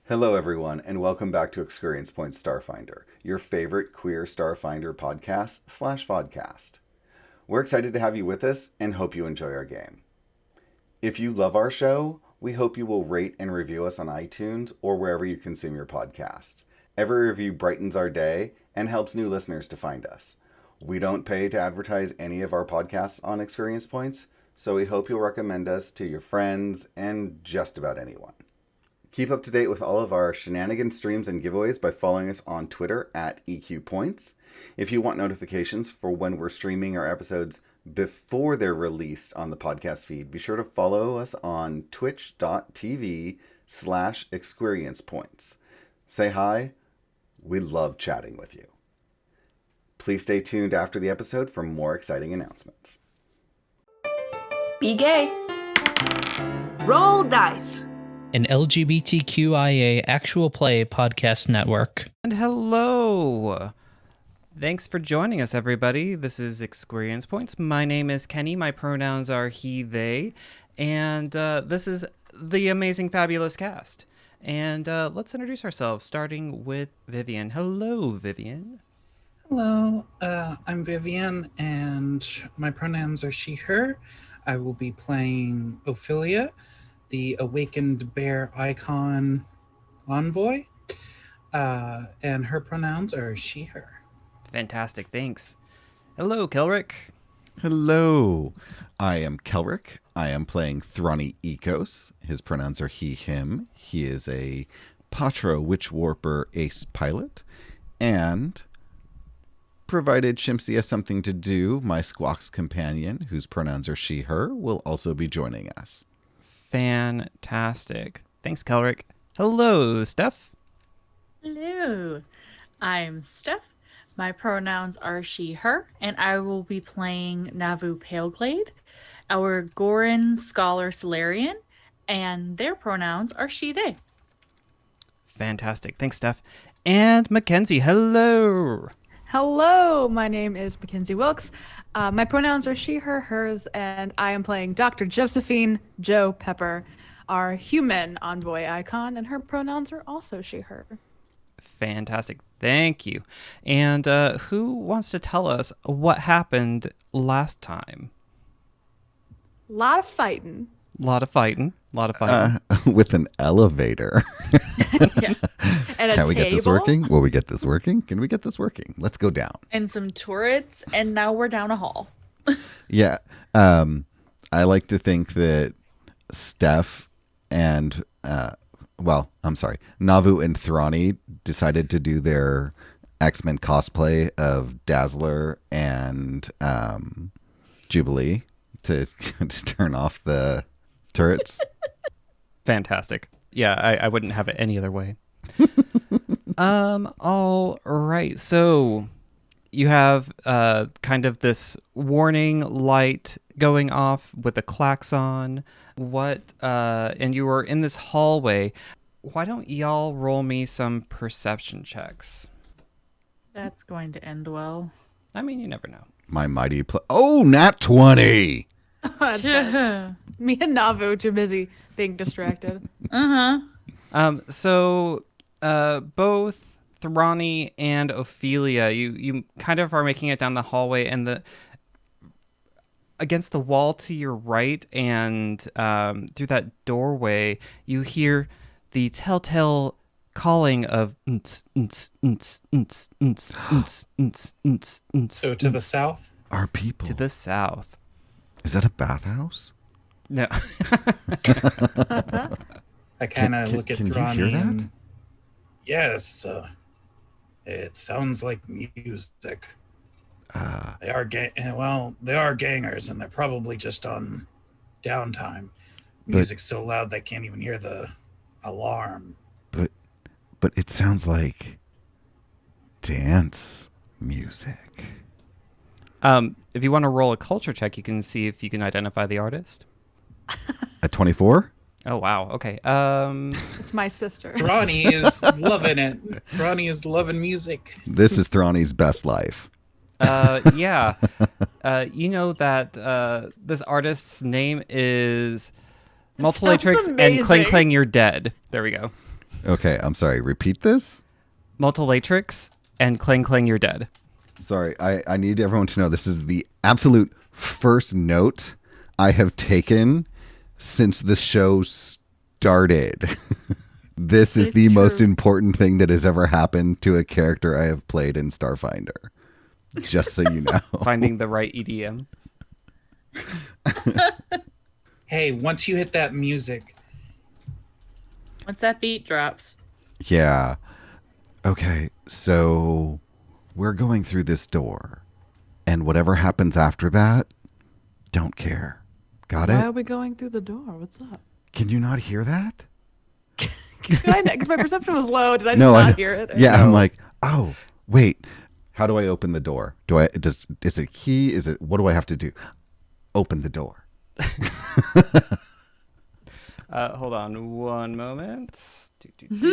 Hello, everyone, and welcome back to ExQueerience Points Starfinder, your favorite queer Starfinder podcast/vodcast. We're excited to have you with us and hope you enjoy our game. If you love our show, we hope you will rate and review us on iTunes or wherever you consume your podcasts. Every review brightens our day and helps new listeners to find us. We don't pay to advertise any of our podcasts on ExQueerience Points, so we hope you'll recommend us to your friends and just about anyone. Keep up to date with all of our shenanigans, streams, and giveaways by following us on Twitter at EQPoints. If you want notifications for when we're streaming our episodes before they're released on the podcast feed, be sure to follow us on twitch.tv/ExQueeriencePoints. Say hi. We love chatting with you. Please stay tuned after the episode for more exciting announcements. Be gay. Roll dice. An LGBTQIA actual play podcast network. And hello! Thanks for joining us, everybody. This is ExQueerience Points. My name is Kenny. My pronouns are he, they. And this is the amazing, fabulous cast. And let's introduce ourselves, starting with Vivian. Hello, Vivian. Hello, I'm Vivian, and my pronouns are she, her. I will be playing Ophelia, the awakened bear icon envoy, and her pronouns are she, her. Fantastic, thanks. Hello, Kelrick. Hello, I am Kelrick. I am playing Thrani Ecos. His pronouns are he, him. He is a Patra Witch Warper ace pilot, and provided Shimsy has something to do, my Squawk's companion, whose pronouns are she, her, will also be joining us. Fantastic. Thanks, Kelrick. Hello, Steph. Hello. I'm Steph. My pronouns are she, her, and I will be playing Navu Paleglade, our Goran Scholar Solarian, and their pronouns are she, they. Fantastic. Thanks, Steph. And Mackenzie. Hello. Hello, my name is Mackenzie Wilkes. My pronouns are she, her, hers, and I am playing Dr. Josephine Jo Pepper, our human envoy icon, and her pronouns are also she, her. Fantastic. Thank you. And who wants to tell us what happened last time? Lot of fighting. A lot of fighting. With an elevator. Yeah. And a Can we get this table. working? Will we get this working? Can we get this working? Let's go down. And some turrets, and now we're down a hall. Yeah. I like to think that Steph and, Navu and Thrani decided to do their X-Men cosplay of Dazzler and Jubilee to turn off the turrets. Fantastic. Yeah, I wouldn't have it any other way. All right. So you have kind of this warning light going off with a klaxon. And you were in this hallway. Why don't y'all roll me some perception checks? That's going to end well. I mean, you never know. My mighty nat 20. That's good. Me and Navu too busy being distracted. So both Thrani and Ophelia, you kind of are making it down the hallway, and against the wall to your right and through that doorway, you hear the telltale calling of So to the south? Our people. to the south. Is that a bathhouse? No. I kind of look at can you Thrani hear that? and yes, it sounds like music. They are they are gangers, and they're probably just on downtime. Music's so loud they can't even hear the alarm. But it sounds like dance music. If you want to roll a culture check, you can see if you can identify the artist. At 24? Oh, wow. Okay. It's my sister. Thrani is loving it. Thrani is loving music. This is Thrani's best life. Yeah. You know that this artist's name is Mutillatrix and amazing. Clang Clang, You're Dead. There we go. Okay, I'm sorry. Repeat this? Mutillatrix and Clang Clang, you're dead. Sorry, I need everyone to know this is the absolute first note I have taken since the show started. This is the most important thing that has ever happened to a character I have played in Starfinder. Just so you know. Finding the right EDM. Hey, once you hit that music. Once that beat drops. Yeah. Okay, so we're going through this door. And whatever happens after that, don't care. Got it? Why are we going through the door? What's up? Can you not hear that? Because my perception was low. Did I just not hear it? Yeah, I'm like, oh, wait. How do I open the door? Is it a key? What do I have to do? Open the door. Hold on one moment. All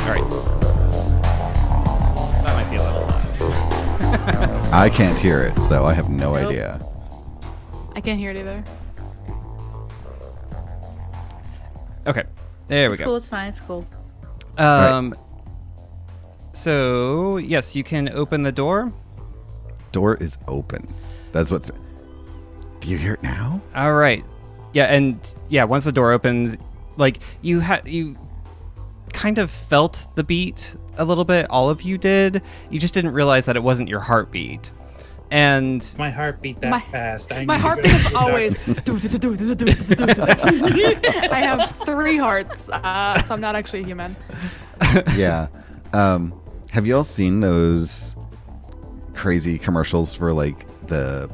right. That might be a little loud. I can't hear it, so I have no Nope. idea. I can't hear it either. Okay. There we It's go. cool. It's fine. It's cool. So, yes, you can open the door. Door is open. That's what's... Do you hear it now? All right. Yeah, and once the door opens, like you kind of felt the beat a little bit. All of you did. You just didn't realize that it wasn't your heartbeat. And My heart beat that fast. My heartbeat is always. I have 3 hearts, so I'm not actually human. Yeah. Have you all seen those crazy commercials for like the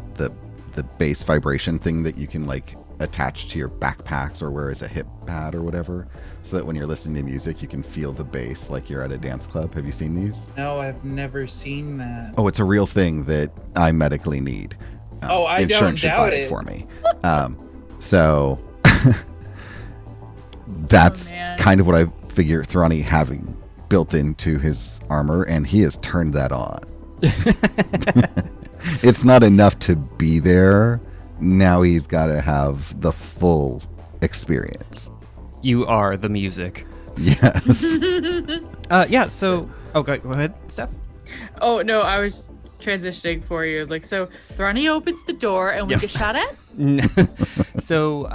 bass vibration thing that you can like attach to your backpacks or wear as a hip pad or whatever, so that when you're listening to music you can feel the bass like you're at a dance club? Have you seen these? No, I've never seen that. Oh, it's a real thing that I medically need. I Insurance don't should doubt buy it. for me. So that's man. kind of what I figure Thrani having built into his armor, and he has turned that on. It's not enough to be there. Now he's got to have the full experience. you are the music. Yes. Yeah, so... Oh, go ahead, Steph. Oh no, I was transitioning for you. Like, so Thrani opens the door and we Yeah. get shot at. So,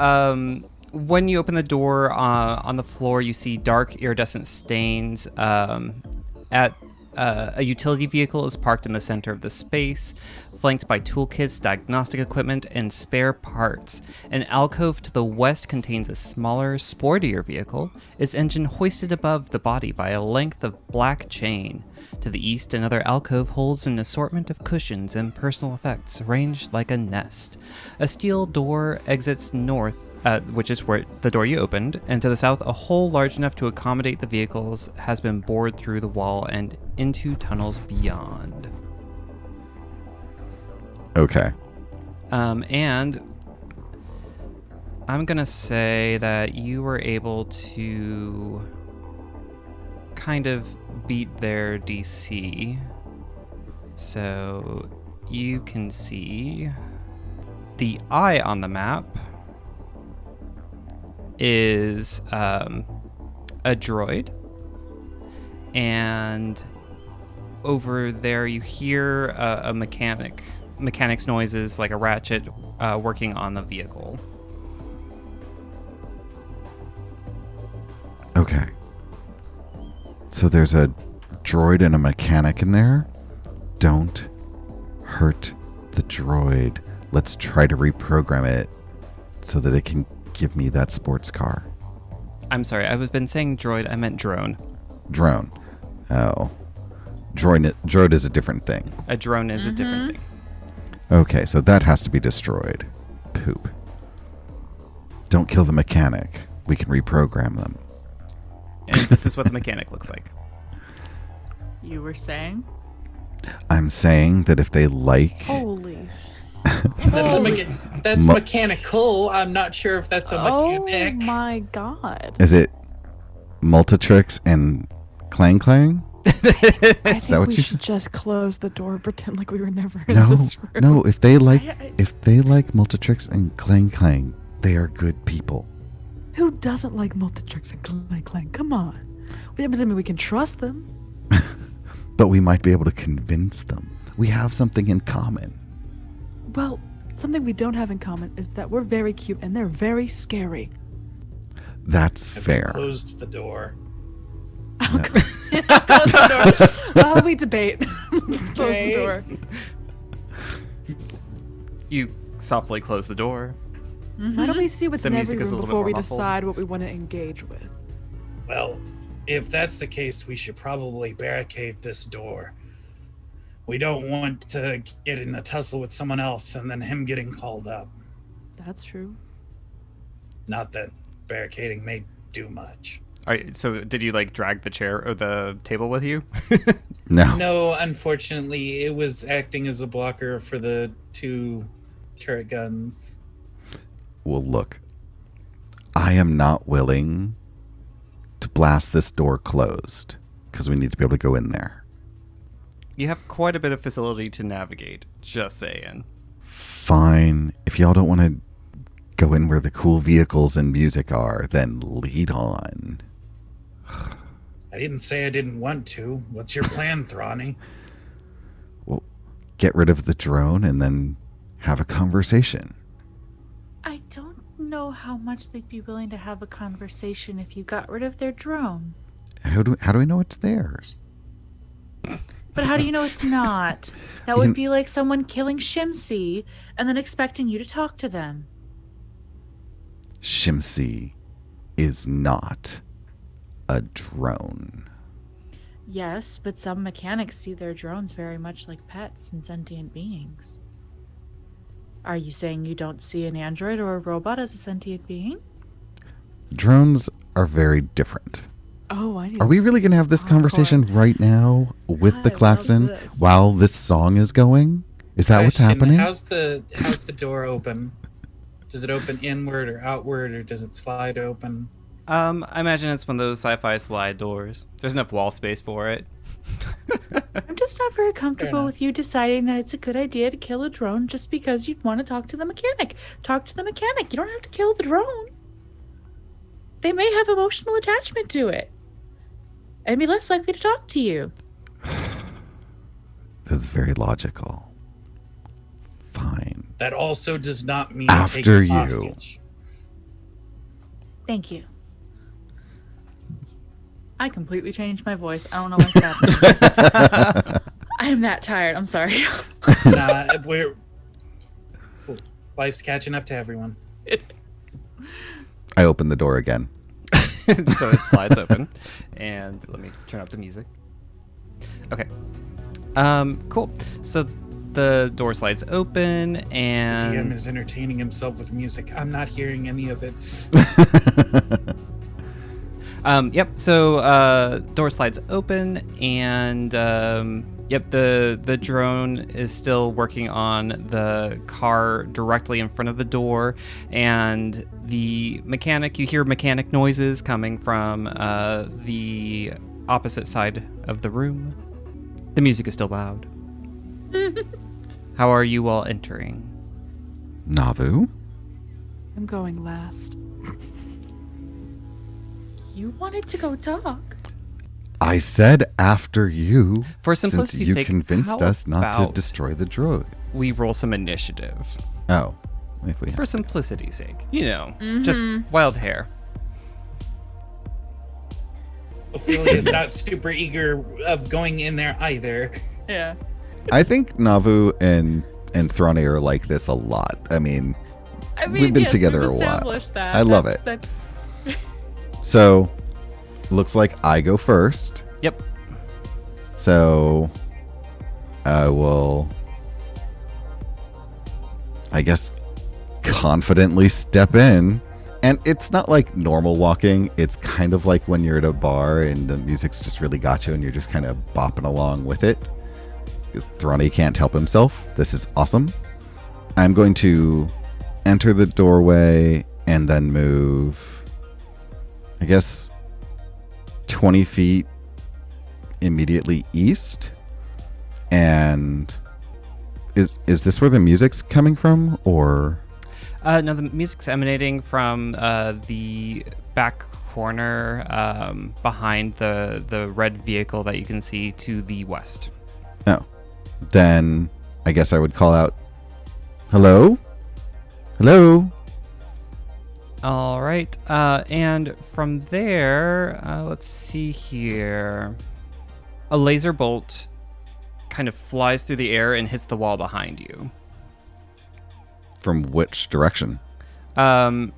when you open the door, on the floor, you see dark iridescent stains. A utility vehicle is parked in the center of the space, flanked by toolkits, diagnostic equipment, and spare parts. An alcove to the west contains a smaller, sportier vehicle, its engine hoisted above the body by a length of black chain. To the east, another alcove holds an assortment of cushions and personal effects arranged like a nest. A steel door exits north, which is where the door you opened, and to the south, a hole large enough to accommodate the vehicles has been bored through the wall and into tunnels beyond. Okay. And I'm gonna say that you were able to kind of beat their DC. So you can see the eye on the map is a droid, and over there you hear a mechanics noises, like a ratchet working on the vehicle. Okay. So there's a droid and a mechanic in there. Don't hurt the droid. Let's try to reprogram it so that it can give me that sports car. I'm sorry, I've been saying droid, I meant drone. Drone. Oh. Droid is a different thing. A drone is a different thing. Okay, so that has to be destroyed. Poop. Don't kill the mechanic. We can reprogram them. And this is what the mechanic looks like. You were saying? I'm saying that if they like... Holy. That's mechanical. I'm not sure if that's a mechanic. Oh my god. Is it Mutillatrix and Clang Clang? I that think what we you should just close the door, pretend like we were never in No, this room. no. If they like Mutillatrix and Clang Clang, They are good people. Who doesn't like Mutillatrix and Clang Clang? Come on. That doesn't mean we can trust them. But we might be able to convince them. We have something in common. Well, something we don't have in common is that we're very cute and they're very scary. That's Have fair. you closed the door? While we debate, let's close the door. You softly close the door. Why don't we see what's The in music every is a room little bit before more we muffled. decide what we want to engage with? Well, if that's the case, we should probably barricade this door. We don't want to get in a tussle with someone else and then him getting called up. That's true. Not that barricading may do much. All right, so did you like drag the chair or the table with you? No. No, unfortunately, it was acting as a blocker for the 2 turret guns. Well, look. I am not willing to blast this door closed because we need to be able to go in there. You have quite a bit of facility to navigate, just saying. Fine. If y'all don't want to go in where the cool vehicles and music are, then lead on. I didn't say I didn't want to. What's your plan, Thrani? Well, get rid of the drone and then have a conversation. I don't know how much they'd be willing to have a conversation if you got rid of their drone. How do we know it's theirs? But how do you know it's not? That would be like someone killing Shimsi and then expecting you to talk to them. Shimsi is not a drone. Yes, but some mechanics see their drones very much like pets and sentient beings. Are you saying you don't see an android or a robot as a sentient being? Drones are very different. Oh, I need. Are we really going to have this conversation right now with the I love klaxon this. while this song is going? Is that what's Question, happening? How's the door open? Does it open inward or outward, or does it slide open? I imagine it's one of those sci-fi slide doors. There's enough wall space for it. I'm just not very comfortable enough. with you deciding that it's a good idea to kill a drone just because you want to talk to the mechanic. Talk to the mechanic. You don't have to kill the drone. They may have emotional attachment to it and be less likely to talk to you. That's very logical. Fine. That also does not mean After taking you. hostage. Thank you. I completely changed my voice. I don't know what's happening. I am that tired. I'm sorry. Nah, life's catching up to everyone. I open the door again. So it slides open. And let me turn up the music. Okay. Cool. So the door slides open DM and is entertaining himself with music. I'm not hearing any of it. yep. So door slides open and yep, the drone is still working on the car directly in front of the door, and the mechanic, you hear mechanic noises coming from the opposite side of the room. The music is still loud. How are you all entering? Navu? I'm going last. You wanted to go talk. I said after you, For since simplicity's you sake, convinced how us not to about destroy the droid. we roll some initiative? Oh, if we For have. simplicity's sake. You know, just wild hair. Ophelia is not super eager of going in there either. Yeah. I think Navu and Thrani are like this a lot. I mean, we've been together a while. I love it. That's So, looks like I go first. Yep. So, I will, I guess, confidently step in. And it's not like normal walking. It's kind of like when you're at a bar and the music's just really got you and you're just kind of bopping along with it. Because Thrani can't help himself. This is awesome. I'm going to enter the doorway and then move, I guess, 20 feet immediately east. And is this where the music's coming from, or? No, the music's emanating from the back corner behind the red vehicle that you can see to the west. Oh. Then I guess I would call out, hello? Hello? All right. And from there, let's see here. A laser bolt kind of flies through the air and hits the wall behind you. From which direction? From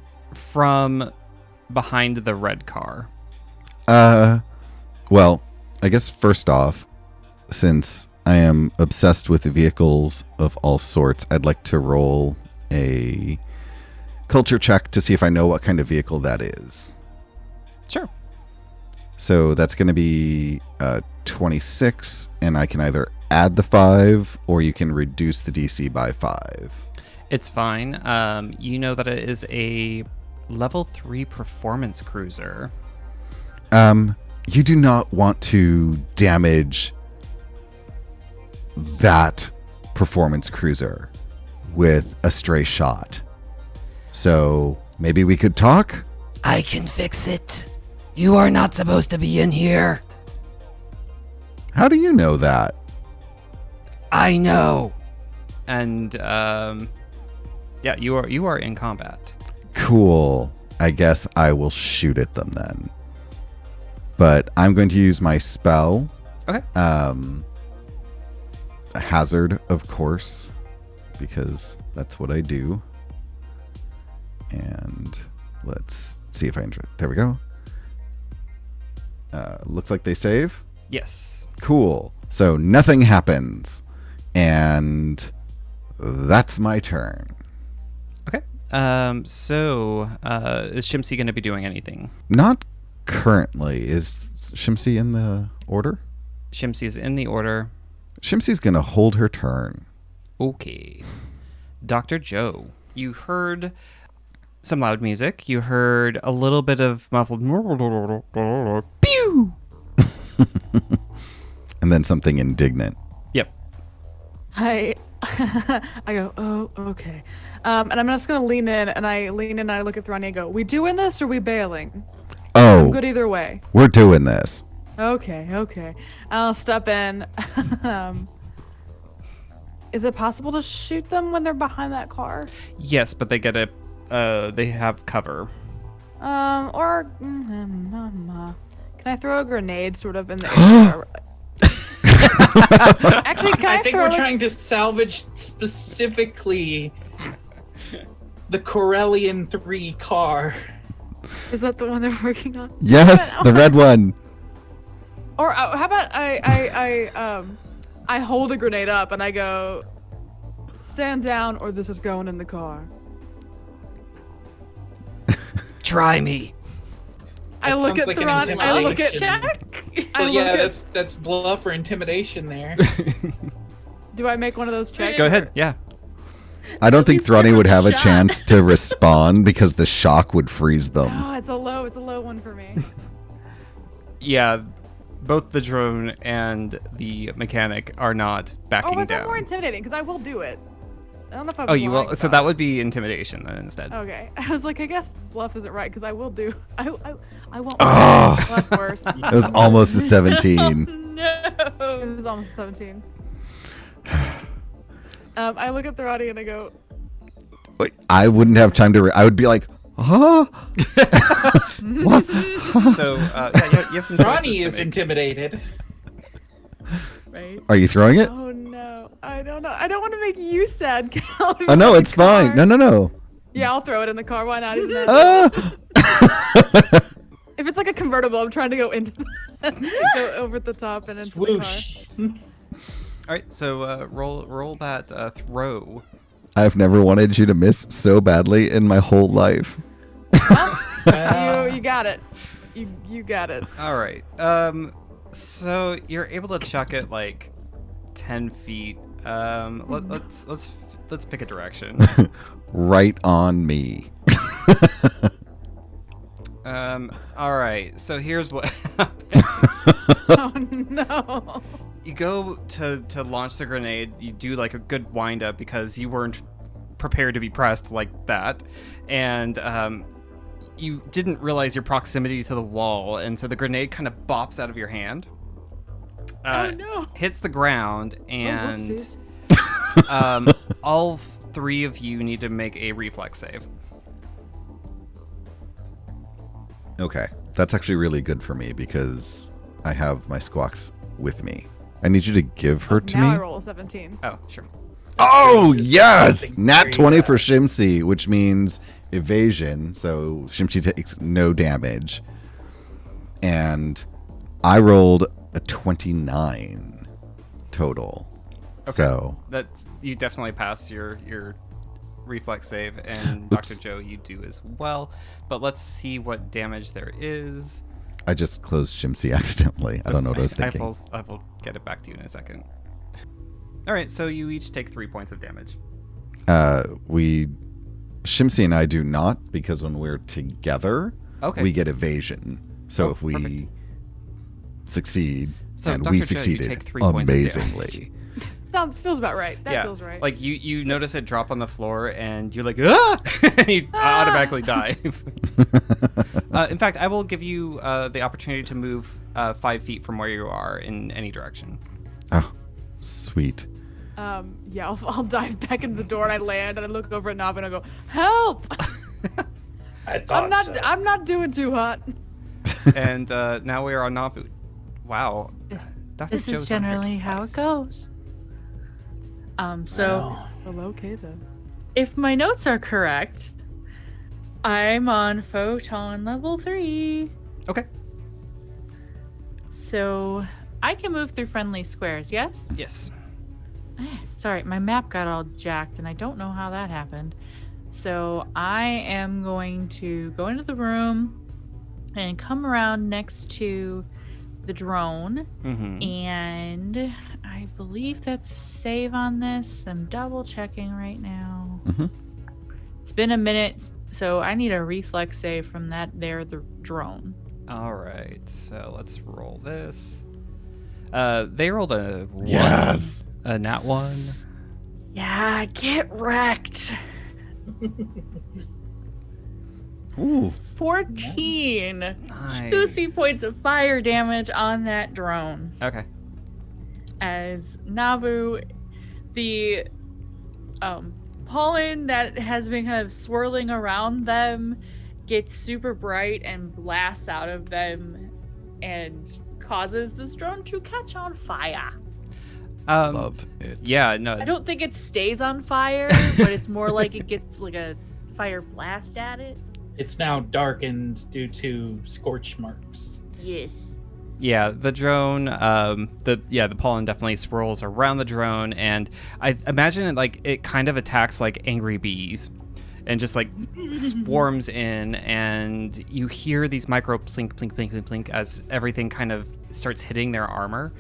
behind the red car. Well, I guess first off, since I am obsessed with vehicles of all sorts, I'd like to roll a culture check to see if I know what kind of vehicle that is. Sure. So that's going to be 26, and I can either add the 5 or you can reduce the DC by 5. It's fine. You know that it is a level 3 performance cruiser. You do not want to damage that performance cruiser with a stray shot. So maybe we could talk? I can fix it. You are not supposed to be in here. How do you know that? I know. And yeah, you are in combat. Cool. I guess I will shoot at them then. But I'm going to use my spell. Okay. A hazard, of course, because that's what I do. And let's see if I enjoy. There we go. Looks like they save. Yes. Cool. So nothing happens. And that's my turn. Okay. So is Shimsy going to be doing anything? Not currently. Is Shimsy in the order? Shimsy is in the order. Shimsy's going to hold her turn. Okay. Dr. Joe, you heard some loud music. You heard a little bit of muffled pew. And then something indignant. Yep. I go, oh, okay. And I'm just gonna lean in, and I look at Thrani and go, we doing this or we bailing? Oh, I'm good either way. we're doing this. Okay. I'll step in. Is it possible to shoot them when they're behind that car? Yes, but they get they have cover. Can I throw a grenade sort of in the air? Actually, can I think throw we're trying to salvage specifically the Corellian 3 car. Is that the one they're working on? Yes, the red one. Or how about I hold a grenade up and I go, stand down or this is going in the car. Try me. I look sounds at like an Thrani. I look at intimidation. I Well, look yeah, at. that's bluff or intimidation there. Do I make one of those checks? Go ahead. Yeah. I don't think He's given Thrani would it a have a shot. chance to respond because the shock would freeze them. Oh, it's a low one for me. Yeah. Both the drone and the mechanic are not backing Oh, was that down. more intimidating? Because I will do it. I don't know if I'm. Oh, you will. lying So about that it. would be intimidation then instead. Okay. I was like, I guess bluff isn't right because I will do. I won't. Oh. Well, that's worse. It was almost a 17. No. It was almost 17. I look at Thrani and I go, Wait, I wouldn't have time to. I would be like, huh? What? So yeah, you have some choices Ronnie to is make. intimidated. right? Are you throwing it? Oh no, I don't know. I don't want to make you sad, Cal. Oh, no, it's fine. No. Yeah, I'll throw it in the car. Why not? Isn't that? Ah! If it's like a convertible, I'm trying to go into go over the top and into Swoosh. All right. So roll that throw. I've never wanted you to miss so badly in my whole life. the car. You got it. You got it. All right. So you're able to chuck it like 10 feet. Let's pick a direction. Right on me. All right. So here's what Oh no. you go to launch the grenade. You do like a good wind up because you weren't prepared to be pressed like that. And you didn't realize your proximity to the wall, and so the grenade kind of bops out of your hand. Oh no! Hits the ground, and whoopsies. all three of you need to make a reflex save. Okay, that's actually really good for me because I have my squawks with me. I need you to give her to Now I me. roll a 17. Oh, sure. Oh, yes! Something Nat very 20 bad. for Shimsy, which means evasion. So Shimsy takes no damage. And I rolled a 29 total. Okay. So, That's, you definitely pass your reflex save, and Oops. Dr. Joe, you do as well. But let's see what damage there is. I just closed Shimsy accidentally. I don't know what I was thinking. I will get it back to you in a second. All right, so you each take 3 points of damage. Shimsy and I do not, because when we're together, Okay. we get evasion. So Oh, if we perfect. succeed, So, and Dr. we Joe, you succeeded take 3 points of damage. amazingly. Feels about right. That feels right. Like you notice it drop on the floor, and you're like, ah! You automatically dive. In fact, I will give you the opportunity to move 5 feet from where you are in any direction. Oh, sweet. Yeah, I'll dive back into the door and I land and I look over at Nav and I go, "Help! I thought so. I'm not doing too hot." And now we are on Navu. Wow. Dr. This Joe's is on her generally how it twice. goes. So Well, Well, okay then. if my notes are correct, I'm on photon level 3. Okay. So I can move through friendly squares, yes? Yes. Sorry, my map got all jacked and I don't know how that happened. So I am going to go into the room and come around next to the drone. Mm-hmm. And I believe that's a save on this. I'm double checking right now. Mhm. It's been a minute, so I need a reflex save from the drone. All right. So let's roll this. They rolled a 1. Yes. A nat 1. Yeah, get wrecked. Ooh. 14 Nice. juicy points of fire damage on that drone. Okay. As Navu, the pollen that has been kind of swirling around them gets super bright and blasts out of them and causes this drone to catch on fire. Love it. Yeah, no. I don't think it stays on fire, but it's more like it gets like a fire blast at it. it's now darkened due to scorch marks. Yes. Yeah, the drone, the pollen definitely swirls around the drone, and I imagine it kind of attacks like angry bees and just like swarms in, and you hear these micro plink, plink, plink, plink, plink as everything kind of starts hitting their armor.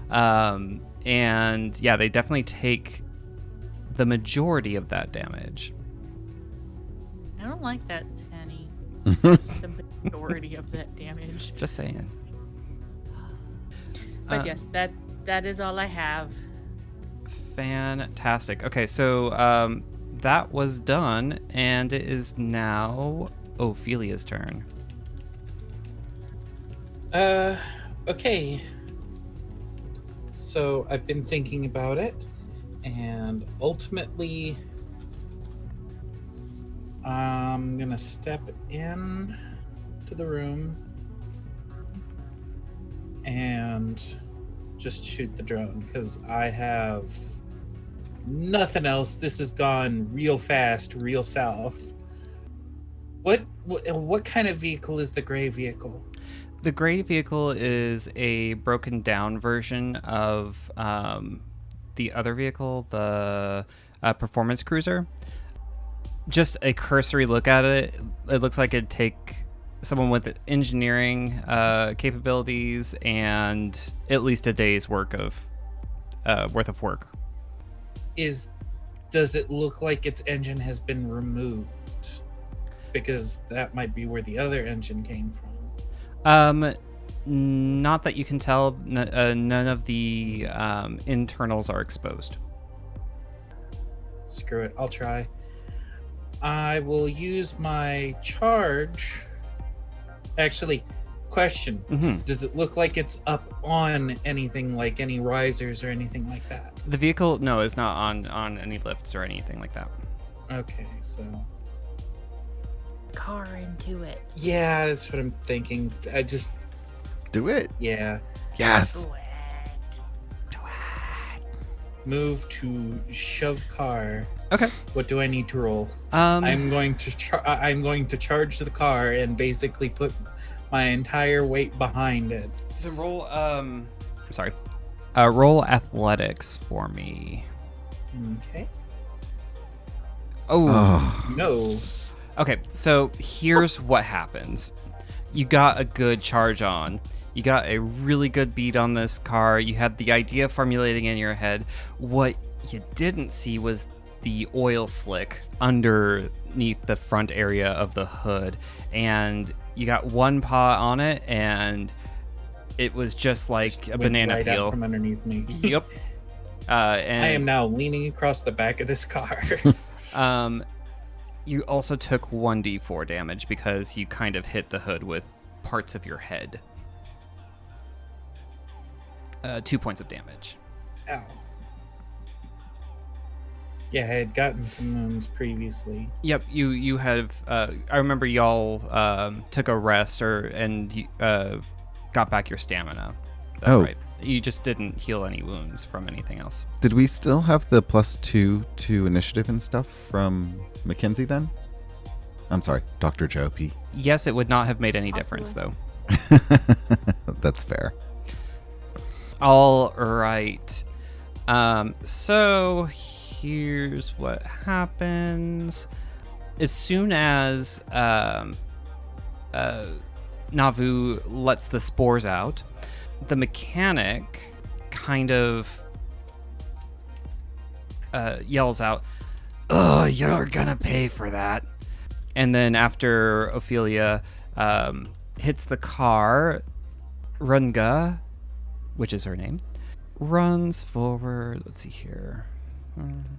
And yeah, they definitely take the majority of that damage. I don't like that, Tanny. The majority of that damage. Just saying. But yes, that is all I have. Fantastic. Okay, so that was done, and it is now Ophelia's turn. Okay. So I've been thinking about it, and ultimately, I'm gonna step in to the room and just shoot the drone because I have nothing else. This has gone real fast, real south. What kind of vehicle is the gray vehicle? The gray vehicle is a broken down version of the other vehicle, the performance cruiser. Just a cursory look at it, it looks like it'd take someone with engineering capabilities and at least a day's worth of work. Does it look like its engine has been removed? Because that might be where the other engine came from. Not that you can tell. None of the internals are exposed. Screw it, I'll try. I will use my charge. Actually, question. Mm-hmm. Does it look like it's up on anything, like any risers or anything like that? The vehicle, no, is not on any lifts or anything like that. Okay, so... Car into it. Yeah, that's what I'm thinking. I just... Do it. Yeah. Yes. Move to shove car. Okay. What do I need to roll? I'm going to charge the car and basically put my entire weight behind it. The roll, sorry. Roll athletics for me. Okay. Oh. No. Okay, so here's what happens. You got a good charge on. You got a really good beat on this car. You had the idea formulating in your head. What you didn't see was the oil slick underneath the front area of the hood. And you got one paw on it, and it was just like Just a went banana right out peel. from underneath me. Yep. And I am now leaning across the back of this car. You also took 1d4 damage because you kind of hit the hood with parts of your head. 2 points of damage. Ow. Yeah, I had gotten some wounds previously. Yep, you have. I remember y'all took a rest and got back your stamina. That's right. You just didn't heal any wounds from anything else. Did we still have the +2 to initiative and stuff from Mackenzie then? I'm sorry, Dr. Joe P. Yes, it would not have made any difference though. That's fair. All right. So here's what happens. As soon as Navu lets the spores out, the mechanic kind of yells out, Oh, you're gonna pay for that. and then after Ophelia hits the car, Runga, which is her name, runs forward. Let's see here.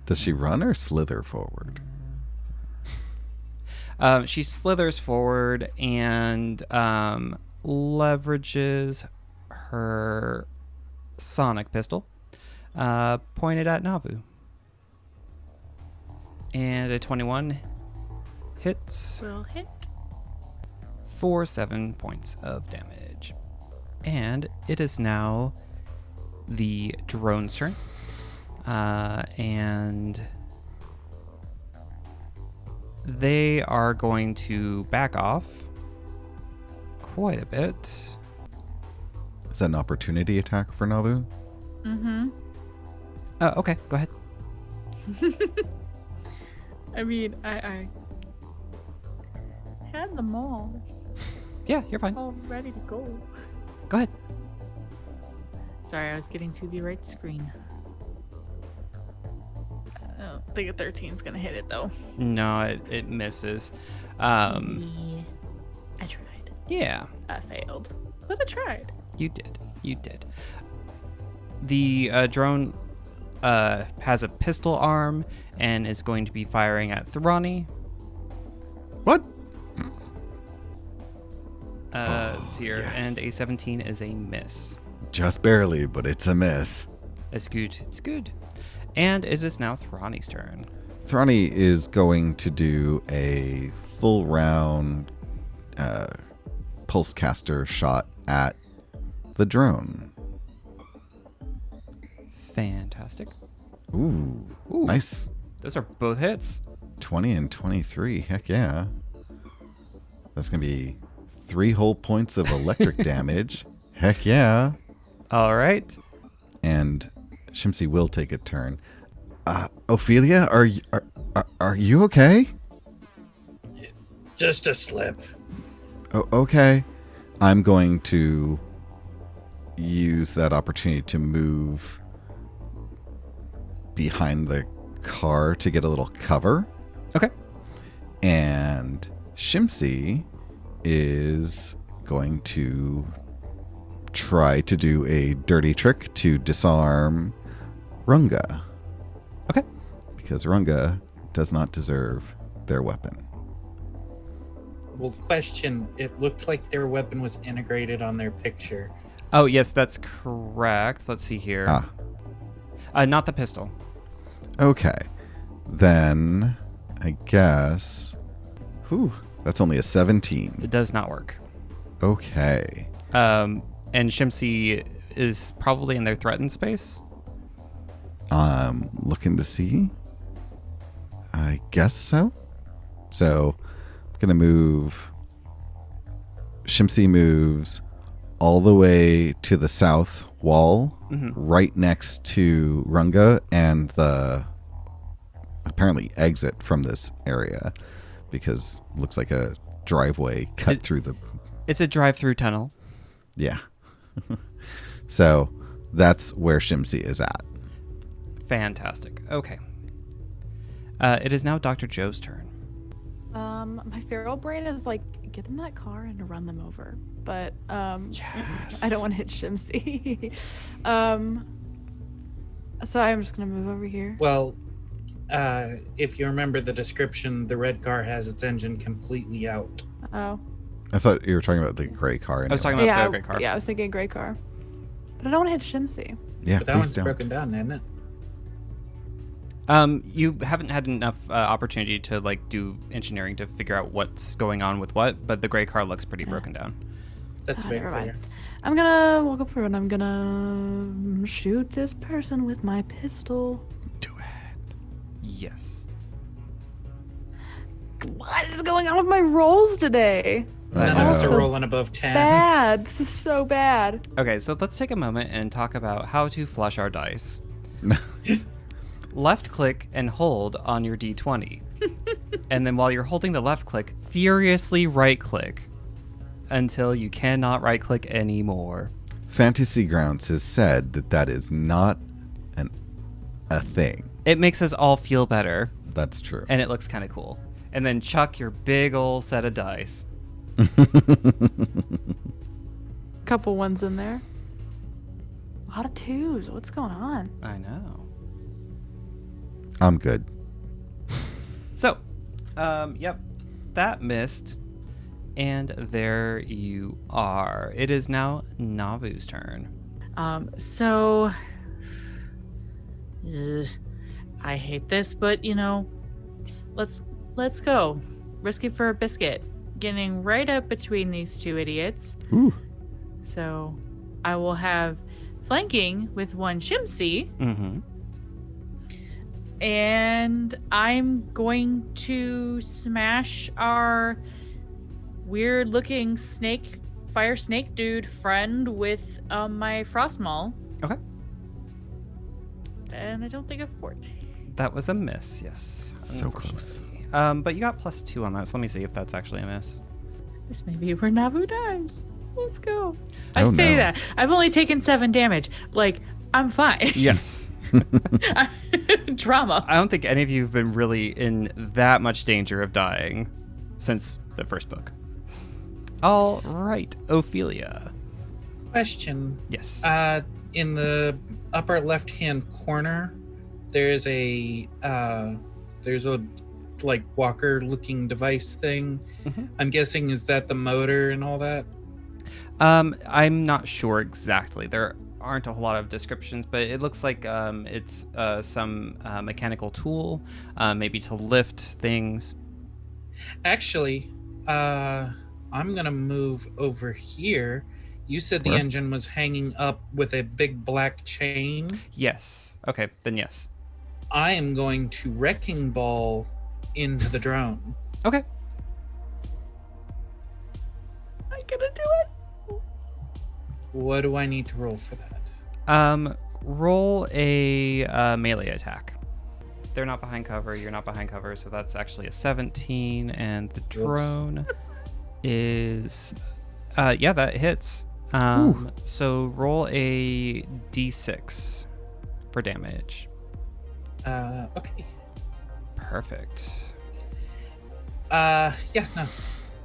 Does she run or slither forward? She slithers forward and leverages her sonic pistol pointed at Navu. And a 21 hits Will hit. for 7 points of damage. And it is now the drone's turn. And they are going to back off quite a bit. Is that an opportunity attack for Navu? Mm-hmm. Okay, go ahead. I mean, I had them all Yeah, you're fine. ready to go. Go ahead. Sorry, I was getting to the right screen. I don't think a 13 is gonna hit it though. No, it misses. Yeah, I tried. Yeah, I failed, but I tried. you did. The drone has a pistol arm and is going to be firing at Thrani. What? Let's see here. yes. And a 17 is a miss. Just barely, but it's a miss. It's good. And it is now Thrani's turn. Thrani is going to do a full round pulse caster shot at the drone. Fantastic. Ooh, nice. Those are both hits. 20 and 23. Heck yeah. That's going to be 3 whole points of electric damage. Heck yeah. All right. And Shimsy will take a turn. Ophelia, are you okay? Just a slip. Oh, okay. I'm going to use that opportunity to move behind the car to get a little cover. Okay. And Shimsy is going to try to do a dirty trick to disarm Runga. Okay. Because Runga does not deserve their weapon. Well, question, it looked like their weapon was integrated on their picture. Oh, yes, that's correct. Let's see here. Not the pistol. Okay. Then I guess... Whew, that's only a 17. It does not work. Okay. And Shimsy is probably in their threatened space. Looking to see. I guess so. So, I'm going to move. Shimsy moves all the way to the south wall, right next to Runga and the apparently exit from this area, because it looks like a driveway cut through the... It's a drive-through tunnel. Yeah. So, that's where Shimsy is at. Fantastic. Okay. It is now Dr. Joe's turn. My feral brain is like, get in that car and run them over. But Yes. I don't want to hit Shimsy. So I'm just gonna move over here. Well, if you remember the description, the red car has its engine completely out. Oh. I thought you were talking about the gray car. I was talking about the gray car. Yeah, I was thinking gray car. But I don't want to hit Shimsy. Yeah, But that please one's don't. broken down, isn't it? You haven't had enough opportunity to like do engineering to figure out what's going on with what, but the gray car looks pretty broken down. That's very Never fair. mind. I'm gonna walk up through and I'm gonna shoot this person with my pistol. Do it. Yes. What is going on with my rolls today? I None of us know. are rolling above 10. Bad. This is so bad. Okay, so let's take a moment and talk about how to flush our dice. Left click and hold on your D20. And then while you're holding the left click, furiously right click until you cannot right click anymore. Fantasy Grounds has said that is not a thing. It makes us all feel better, That's true. and it looks kind of cool. And then chuck your big ol' set of dice. Couple ones in there. A lot of twos. What's going on? I know. I'm good. So, yep, that missed. And there you are. It is now Navu's turn. So I hate this, but let's go. Risky for a biscuit. Getting right up between these two idiots. Ooh. So I will have flanking with one Shimsy. Mm-hmm. And I'm going to smash our weird looking fire snake dude friend with my frost maul. Okay. And I don't think I've 14. That was a miss, yes. So close. But you got +2 on that, so let me see if that's actually a miss. This may be where Navu dies. Let's go. I Oh, say no. that. I've only taken 7 damage. Like, I'm fine. Yes. Drama. I don't think any of you have been really in that much danger of dying since the first book. All right, Ophelia. Question. Yes. In the upper left-hand corner, there's a like walker-looking device thing. Mhm. I'm guessing, is that the motor and all that? I'm not sure exactly. There aren't a whole lot of descriptions, but it looks like it's some mechanical tool, maybe to lift things. Actually, I'm gonna move over here. You said the Where? engine was hanging up with a big black chain. Yes. Okay, then yes. I am going to wrecking ball into the drone. Okay. I'm gonna do it. What do I need to roll for that? Roll a melee attack. They're not behind cover. You're not behind cover, so that's actually a 17, and the drone is, yeah, that hits. So roll a d6 for damage. Okay. Perfect. Yeah,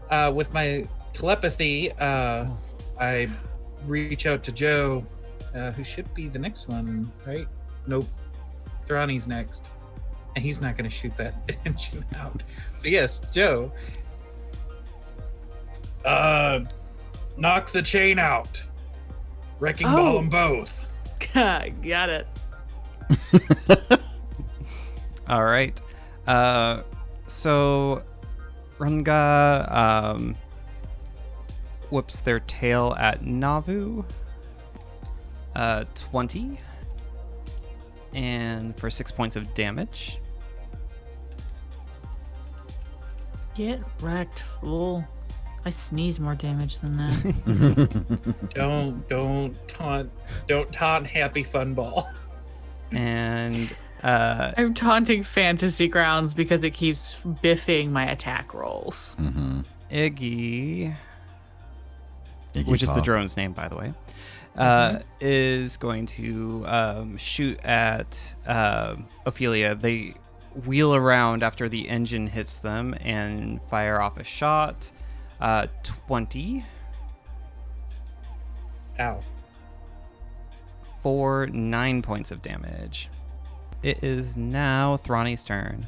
no. With my telepathy, I reach out to Joe, who should be the next one, right? Nope. Thrani's next. and he's not going to shoot that engine out. So yes, Joe. Knock the chain out. Wrecking ball them both. Got it. All right. So Runga whips their tail at Navu. 20. And for 6 points of damage. Get wrecked, fool. I sneeze more damage than that. Don't taunt Happy Fun Ball. And I'm taunting Fantasy Grounds because it keeps biffing my attack rolls. Iggy, Iggy which is the Pop. drone's name, by the way, is going to shoot at Ophelia. They wheel around after the engine hits them and fire off a shot. 20. Ow. For 9 points of damage. It is now Thrani's turn.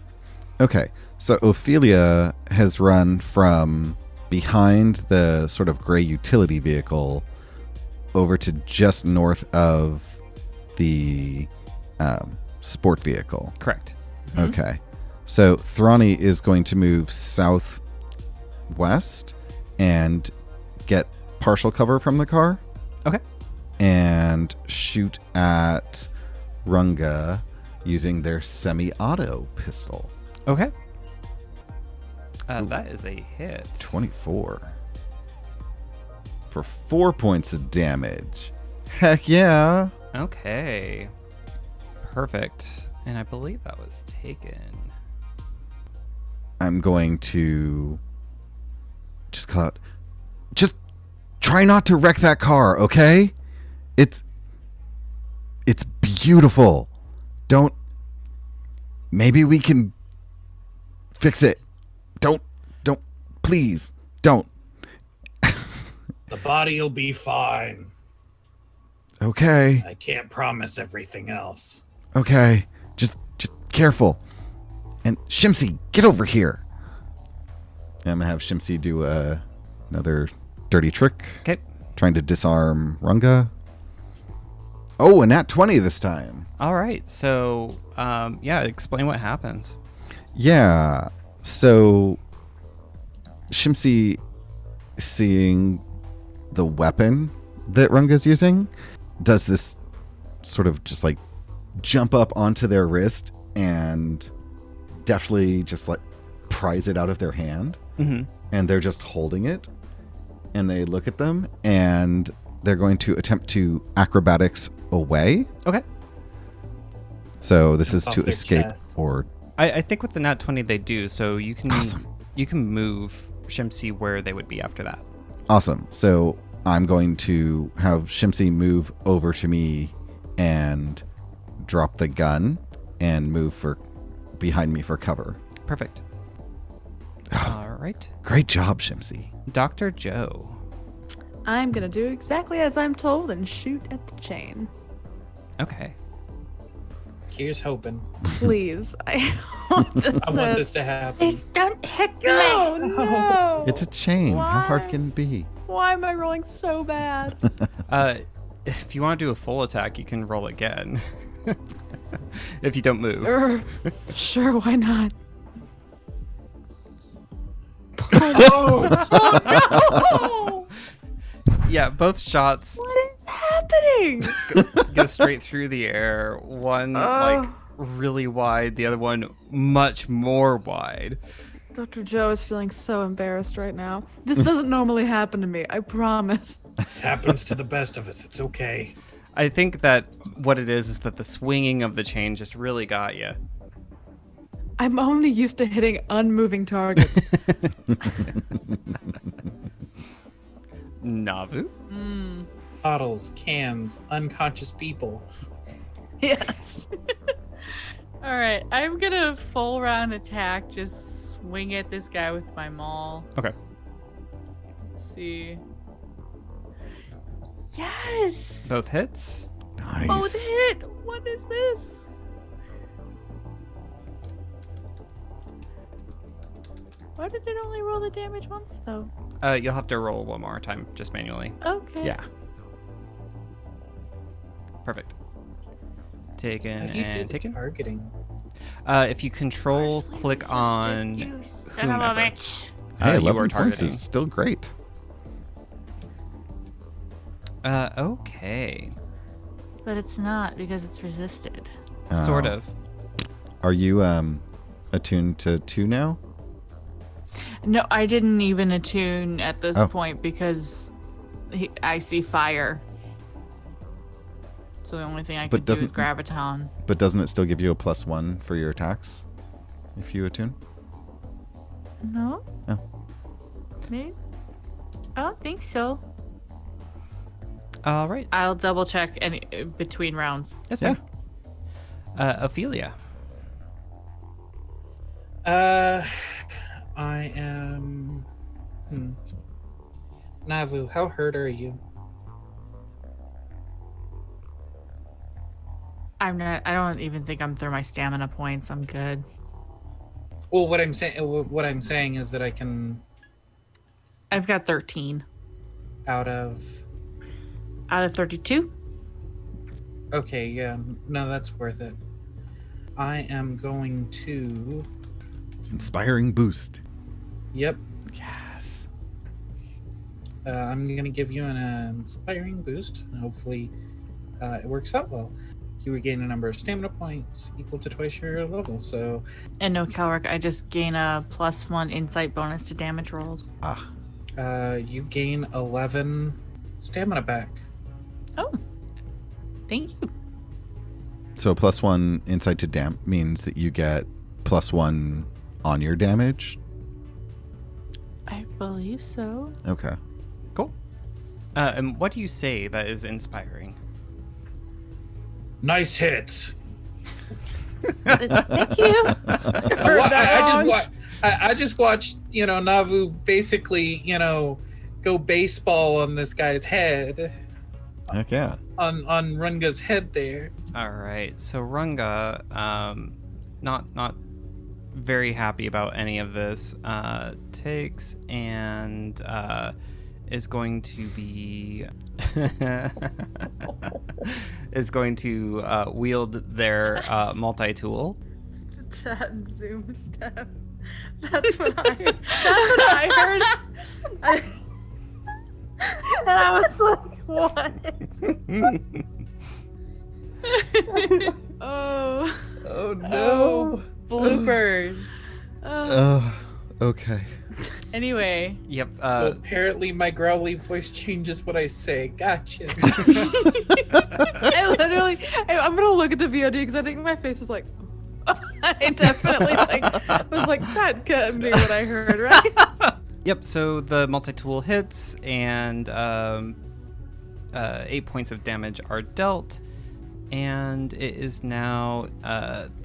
Okay, so Ophelia has run from behind the sort of gray utility vehicle over to just north of the sport vehicle. Correct. Okay, so Thrani is going to move southwest and get partial cover from the car. Okay. And shoot at Runga using their semi-auto pistol. Okay. That is a hit. 24. For 4 points of damage. Heck yeah. Okay. Perfect. And I believe that was taken. I'm going to just call it. Just try not to wreck that car, okay? It's beautiful. Don't. Maybe we can fix it. Don't. Please, don't. The body'll be fine. Okay. I can't promise everything else. Okay. Just careful. And Shimsy, get over here. I'm gonna have Shimsy do another dirty trick. Okay. Trying to disarm Runga. Oh, a nat 20 this time. All right. So, explain what happens. Yeah. So Shimsy, seeing the weapon that Runga's using, does this sort of just like jump up onto their wrist and deftly just like prise it out of their hand. Mm-hmm. And they're just holding it. And they look at them and they're going to attempt to acrobatics away. Okay. So this is Off to their escape chest. or... I think with the nat 20 they do, so you can Awesome. you can move Shimsy where they would be after that. Awesome. So I'm going to have Shimsy move over to me and drop the gun and move for behind me for cover. Perfect. All right. Great job, Shimsy. Dr. Joe. I'm gonna do exactly as I'm told and shoot at the chain. Okay. Here's hoping. Please. I want this, I want this to happen. Please don't hit me. No, no. It's a chain. How hard Why? can it be? Why am I rolling so bad? If you want to do a full attack, you can roll again. If you don't move. Sure, why not? Oh, Oh Yeah, both shots no! What is happening? go straight through the air. One like really wide, the other one much more wide. Dr. Joe is feeling so embarrassed right now. This doesn't normally happen to me, I promise. happens to the best of us. It's okay. I think that what it is that the swinging of the chain just really got you. I'm only used to hitting unmoving targets. Navu? Bottles, cans, unconscious people. Yes. All right, I'm gonna full round attack. Just swing at this guy with my maul. Okay. Let's see. Yes. Both hits? Nice. Both hit. What is this? Why did it only roll the damage once, though? You'll have to roll one more time, just manually. Okay. Yeah. Perfect. Taken How do you do and the taken. targeting? If you control, click on You son of a whomever. bitch. Hey, You 11 are points targeting. is still great. Okay. But it's not because it's resisted. Sort Oh. of. Are you attuned to 2 now? No, I didn't even attune at this Oh. point because I see fire. So the only thing I But could do is doesn't- graviton. But doesn't it still give you a +1 for your attacks if you attune? No? Oh. Maybe? I don't think so. All right. I'll double check any between rounds. That's Yeah. fine. Ophelia. I am. Navu, how hurt are you? I'm not. I don't even think I'm through my stamina points. I'm good. Well, what I'm saying is that I can I've got 13 out of. out of 32. Okay, yeah, no, that's worth it. I am going to. Inspiring boost. Yep. Yes. I'm going to give you an inspiring boost. And hopefully, it works out well. You regain a number of stamina points equal to twice your level. So, And no Calric, I just gain a +1 insight bonus to damage rolls. Ah. you gain 11 stamina back. Oh, thank you. So +1 insight to damp means that you get +1 on your damage. I believe so. Okay. Cool. And what do you say that is inspiring? Nice hits. Thank you. I just watched, Navu basically, go baseball on this guy's head, Heck yeah. on Runga's head there. All right. So Runga, not very happy about any of this. Takes and is going to be wield their multi-tool. Chat and Zoom stuff. That's what I heard. And I was like, what? Oh. Oh no. Bloopers. Oh, okay. Anyway, Yep. So apparently my growly voice changes what I say. Gotcha. I'm gonna look at the VOD because I think my face was like, I definitely was like, that couldn't be what I heard, right? Yep. So the multi-tool hits, and 8 points of damage are dealt. And it is now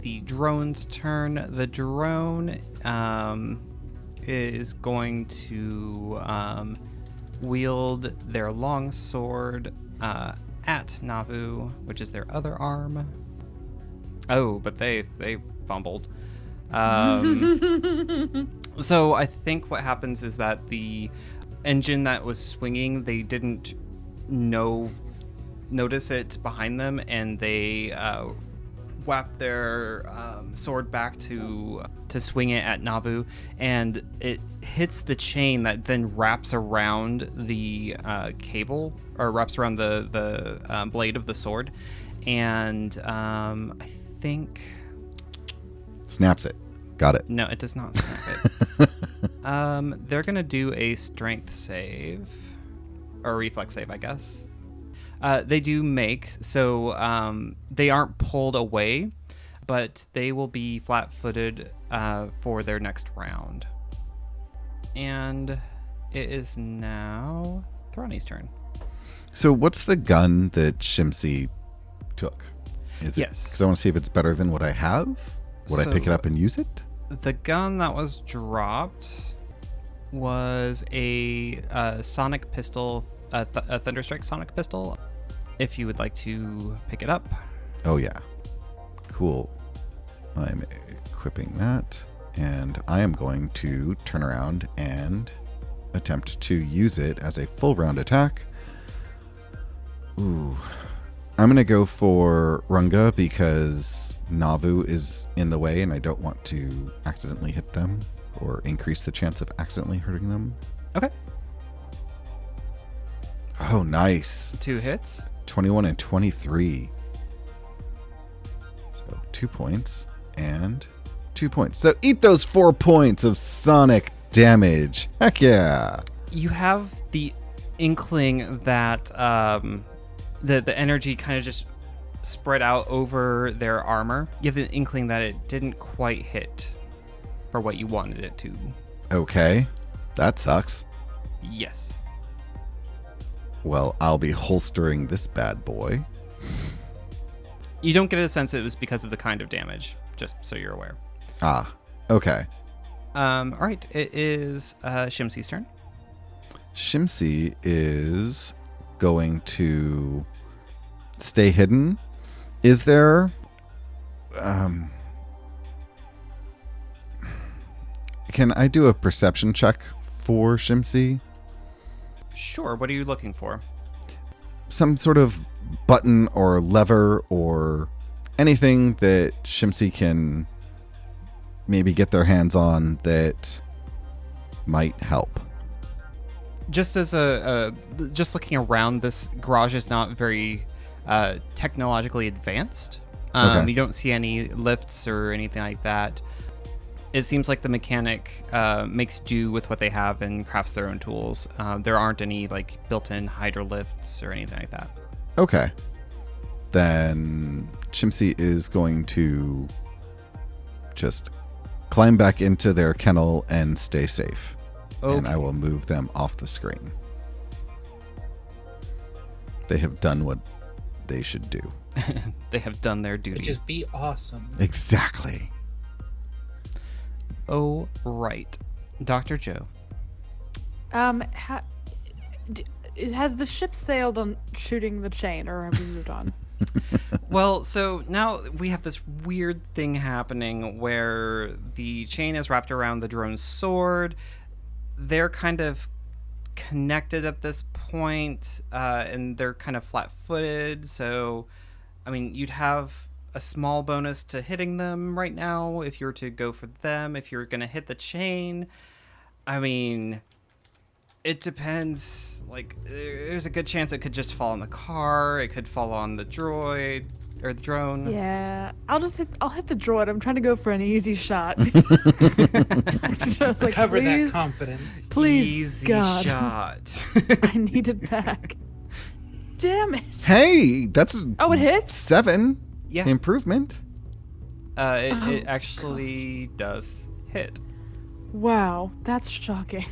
the drone's turn. The drone is going to wield their long sword at Navu, which is their other arm. Oh, but they fumbled. So I think what happens is that the engine that was swinging, they didn't notice it behind them, and they whap their sword back to swing it at Navu, and it hits the chain that then wraps around the cable, or wraps around the blade of the sword, and I think Snaps it. Got it. no, it does not snap it. They're gonna do a strength save, or a reflex save, I guess. They do make, so they aren't pulled away, but they will be flat-footed for their next round. And it is now Thrani's turn. So what's the gun that Shimsy took? Is it? Yes. Because I want to see if it's better than what I have. Would I pick it up and use it? The gun that was dropped was a sonic pistol, a Thunderstrike sonic pistol. If you would like to pick it up. Oh yeah. Cool. I'm equipping that. And I am going to turn around and attempt to use it as a full round attack. Ooh. I'm going to go for Runga because Navu is in the way and I don't want to accidentally hit them or increase the chance of accidentally hurting them. Okay. Oh, nice. 2 hits. 21 and 23. So 2 points and 2 points. So eat those 4 points of sonic damage. Heck yeah. You have the inkling that the energy kind of just spread out over their armor. You have the inkling that it didn't quite hit for what you wanted it to. Okay. That sucks. Yes. Well, I'll be holstering this bad boy. You don't get a sense it was because of the kind of damage, just so you're aware. Ah, okay. All right, it is Shimsi's turn. Shimsi is going to stay hidden. Is there... Can I do a perception check for Shimsi? Sure, what are you looking for? Some sort of button or lever or anything that Shimsi can maybe get their hands on that might help. Just as just looking around, this garage is not very technologically advanced. Okay. You don't see any lifts or anything like that. It seems like the mechanic makes do with what they have and crafts their own tools. There aren't any like built-in hydro lifts or anything like that. Okay. Then Shimsi is going to just climb back into their kennel and stay safe. Okay. And I will move them off the screen. They have done what they should do. They have done their duty. Which is be awesome. Exactly. Oh, right. Dr. Joe. Has the ship sailed on shooting the chain, or have we moved on? Well, so now we have this weird thing happening where the chain is wrapped around the drone's sword. They're kind of connected at this point, and they're kind of flat-footed. So, I mean, you'd have a small bonus to hitting them right now if you were to go for them. If you're going to hit the chain, I mean, it depends. Like, there's a good chance it could just fall on the car. It could fall on the droid or the drone. Yeah, I'll hit the droid. I'm trying to go for an easy shot. Dr. Joe's like, Cover please, that confidence. please, Easy God, shot. I need it back. Damn it. Hey, that's Oh, it hits? 7 Yeah. improvement. It actually does hit. Wow, that's shocking.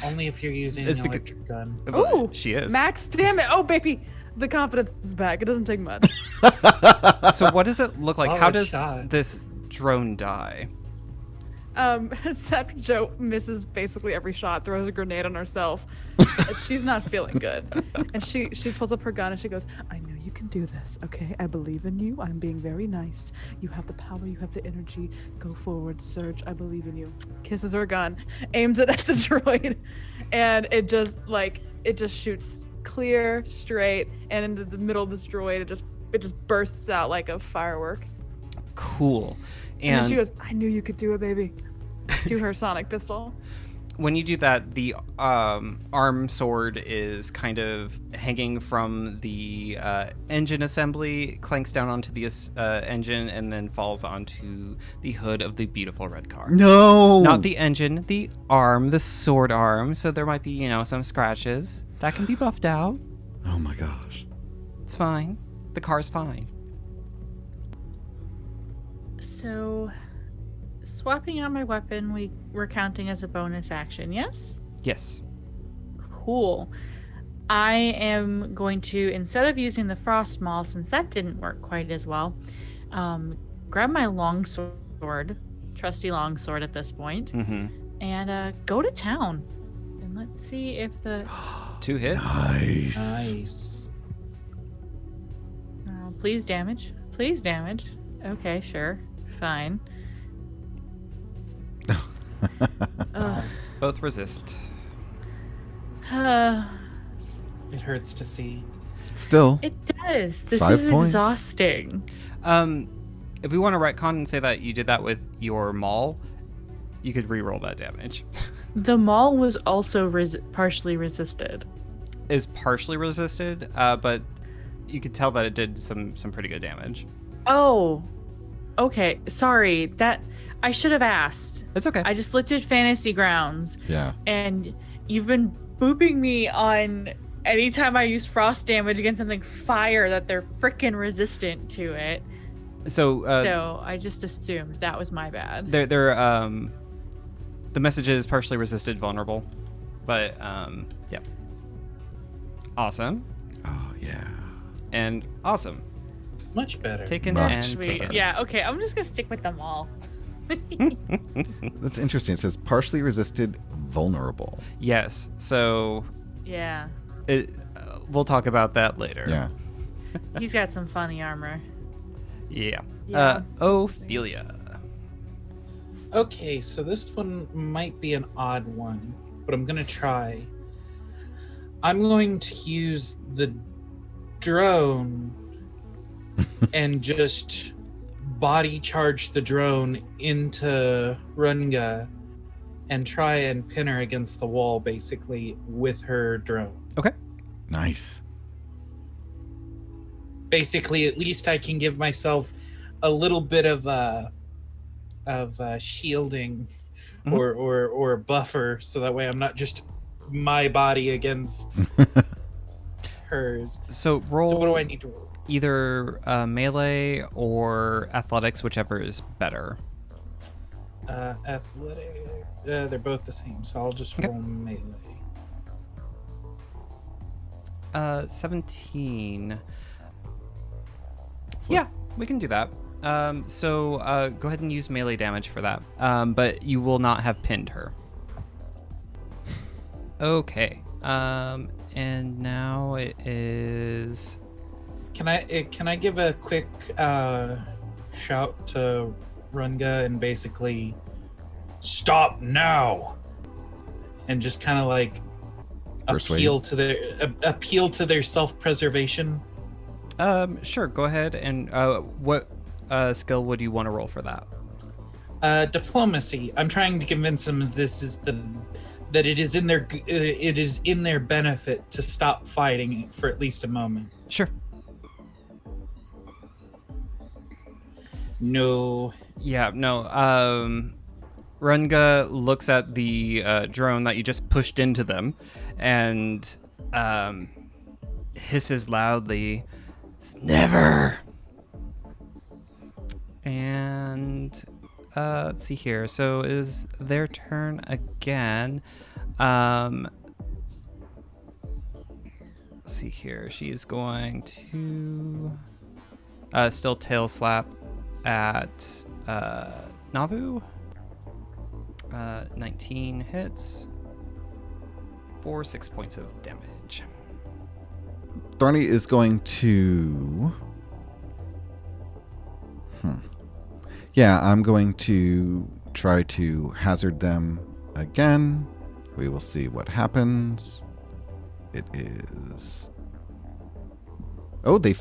Only if you're using It's an because- electric gun. Ooh, She is. Max, damn it. Oh, baby. The confidence is back. It doesn't take much. So what does it look like? How Solid does shot. this drone die? Dr. Joe misses basically every shot, throws a grenade on herself. She's not feeling good. And she pulls up her gun and she goes, I know you can do this, okay? I believe in you. I'm being very nice. You have the power, you have the energy. Go forward, Surge. I believe in you. Kisses her gun, aims it at the droid, and it just shoots clear, straight, and into the middle of this droid, it just bursts out like a firework. Cool. And then And she goes, I knew you could do it, baby. To her sonic pistol. when you do that, the arm sword is kind of hanging from the engine assembly, clanks down onto the engine, and then falls onto the hood of the beautiful red car. No. Not the engine, the arm, the sword arm. So there might be, some scratches. That can be buffed out. Oh my gosh. It's fine. The car's fine. So, swapping out my weapon, we're counting as a bonus action, yes? Yes. Cool. I am going to, instead of using the frost maul, since that didn't work quite as well, grab my longsword, trusty longsword at this point, and go to town. And let's see if the... 2 hits. Nice. Please damage. Please damage. Okay, sure. Fine. both resist. It hurts to see. Still, It does. This 5 is points. exhausting. If we want to retcon and say that you did that with your maul, you could re-roll that damage. The maul was also partially resisted. Is partially resisted, but you could tell that it did some pretty good damage. Oh, okay. Sorry. That I should have asked. It's okay. I just looked at Fantasy Grounds, yeah. and you've been booping me on anytime I use frost damage against something fire that they're freaking resistant to it. So I just assumed that was my bad. they're the message is partially resisted, vulnerable, but yeah. Awesome. Oh, yeah. And awesome. Much better. Taken Much and Sweet. taken. Yeah, okay. I'm just going to stick with them all. That's interesting. It says partially resisted, vulnerable. Yes. So Yeah. we'll talk about that later. Yeah. He's got some funny armor. Yeah. Yeah. Ophelia. Okay, so this one might be an odd one, but I'm gonna try. I'm going to use the drone and just body charge the drone into Runga and try and pin her against the wall, basically, with her drone. Okay. Nice. Basically, at least I can give myself a little bit of shielding or buffer, so that way I'm not just my body against hers. So roll. So what do I need to roll? Either melee or athletics, whichever is better. Athletic. They're both the same, so I'll just roll melee. 17. Yeah, we can do that. So go ahead and use melee damage for that. But you will not have pinned her. Okay. And now it is. Can I give a quick shout to Runga and basically stop now, and just kind of like Persuade. appeal to their self-preservation? Sure. Go ahead and what skill would you want to roll for that? Diplomacy. I'm trying to convince them that it is in their benefit to stop fighting for at least a moment. Sure. No. Yeah, no. Runga looks at the drone that you just pushed into them and hisses loudly, Never. and let's see here. So it is their turn again. Let's see here. She is going to still tail slap at Navu. 19 hits for 6 points of damage. Thrani is going to... Yeah, I'm going to try to hazard them again. We will see what happens. It is... Oh, they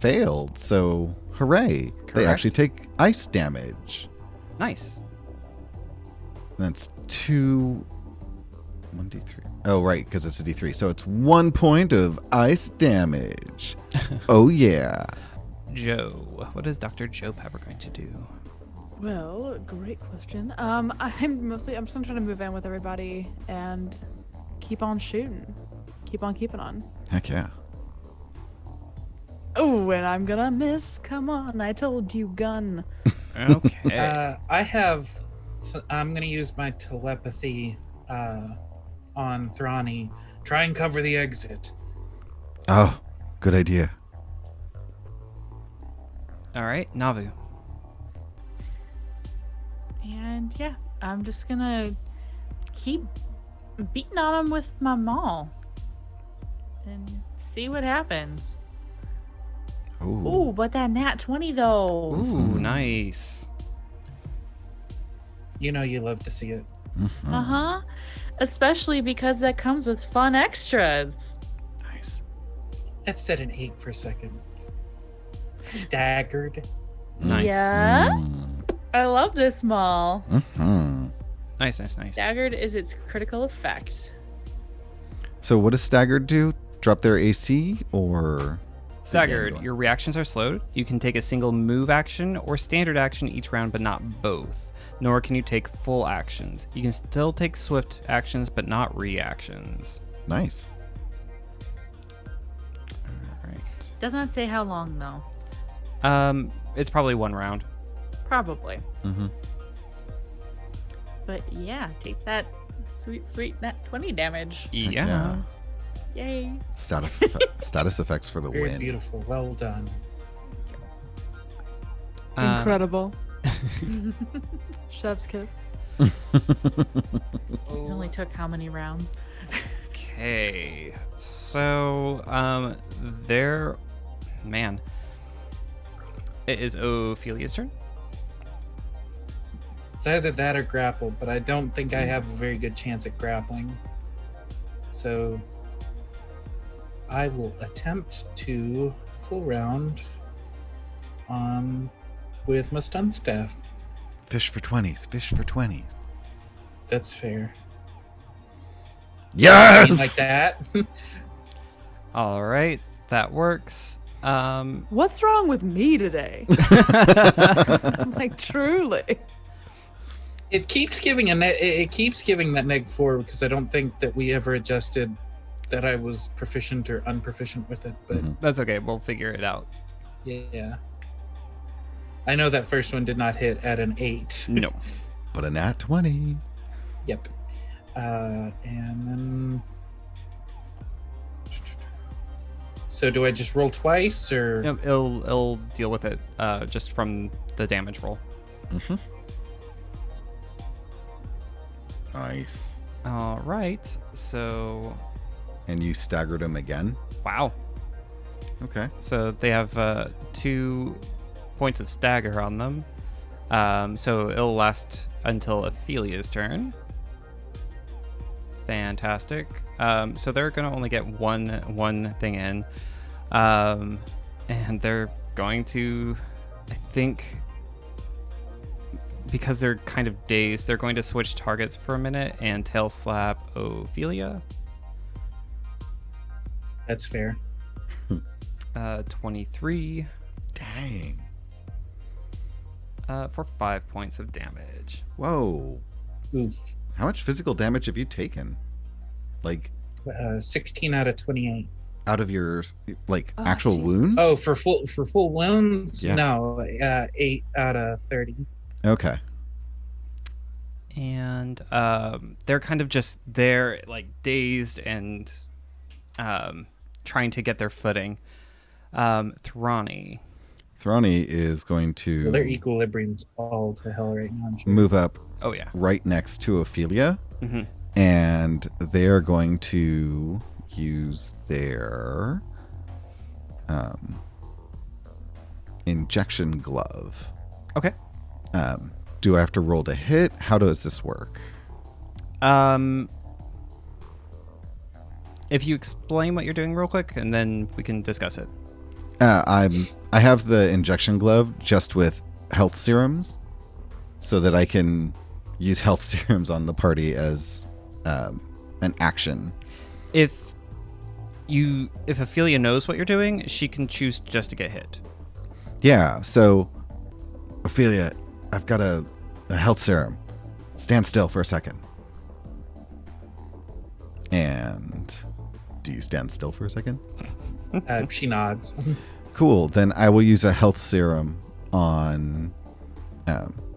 failed, so hooray. They Correct. actually take ice damage. Nice. That's 1d3. Oh, right, because it's a d3. So it's 1 point of ice damage. Oh, yeah. Joe. What is Dr. Joe Pepper going to do? Well, great question. I'm just trying to move in with everybody and keep on shooting. Keep on keeping on. Heck yeah. Oh, and I'm gonna miss. Come on, I told you, gun. Okay. I'm gonna use my telepathy on Thrani. Try and cover the exit. Oh, good idea. All right, Navu. And yeah, I'm just gonna keep beating on him with my maul and see what happens. Ooh. Ooh, but that nat 20 though. Ooh, nice. You know you love to see it. Mhm. Uh-huh. especially because that comes with fun extras. Nice. Let's set an 8 for a second. Staggered. Nice. Yeah, I love this mall. Mm-hmm. Nice. Staggered is its critical effect. So what does staggered do? Drop their AC or? Staggered, your reactions are slowed. You can take a single move action or standard action each round, but not both. Nor can you take full actions. You can still take swift actions, but not reactions. Nice. All right. Does not say how long though. It's probably 1 round. Probably. Mm-hmm. But yeah, take that sweet nat 20 damage. Yeah. Yay. Status effects for the Very win. beautiful. Well done. Incredible. Chef's kiss. It only took how many rounds? Okay. So, it is Ophelia's turn. It's either that or grapple, but I don't think I have a very good chance at grappling. So I will attempt to full round with my stun staff. Fish for 20s. Fish for 20s. That's fair. Yes! Like that. All right, that works. What's wrong with me today? Like, truly. It keeps giving that -4 because I don't think that we ever adjusted that I was proficient or unproficient with it. But That's okay. We'll figure it out. yeah, I know that first one did not hit at an 8. No. But a nat 20. Yep. And then. So do I just roll twice or? Yep, it'll deal with it just from the damage roll. Mm-hmm. Nice. All right. So, And you staggered him again? wow. Okay. So they have 2 points of stagger on them. So it'll last until Ophelia's turn. Fantastic. So they're gonna only get one thing in, and they're going to, I think, because they're kind of dazed, they're going to switch targets for a minute and tail slap Ophelia. That's fair. 23 Dang. for 5 points of damage. Whoa. Oof. How much physical damage have you taken? Like, 16 out of 28. out of your, like, Oh, actual geez. wounds? Oh, for full wounds? Yeah. No, 8 out of 30. Okay. And they're kind of just there, like, dazed and trying to get their footing. Thrani. Thrani is going to Well, their equilibrium's all to hell right now. I'm sure. move up Oh, yeah. right next to Ophelia, Mm-hmm. and they are going to use their injection glove. Okay. Do I have to roll to hit? How does this work? If you explain what you're doing real quick, and then we can discuss it. I have the injection glove just with health serums, so that I can use health serums on the party as an action. If Ophelia knows what you're doing, she can choose just to get hit. Yeah. So, Ophelia, I've got a health serum. Stand still for a second. And do you stand still for a second? She nods. Cool. Then I will use a health serum on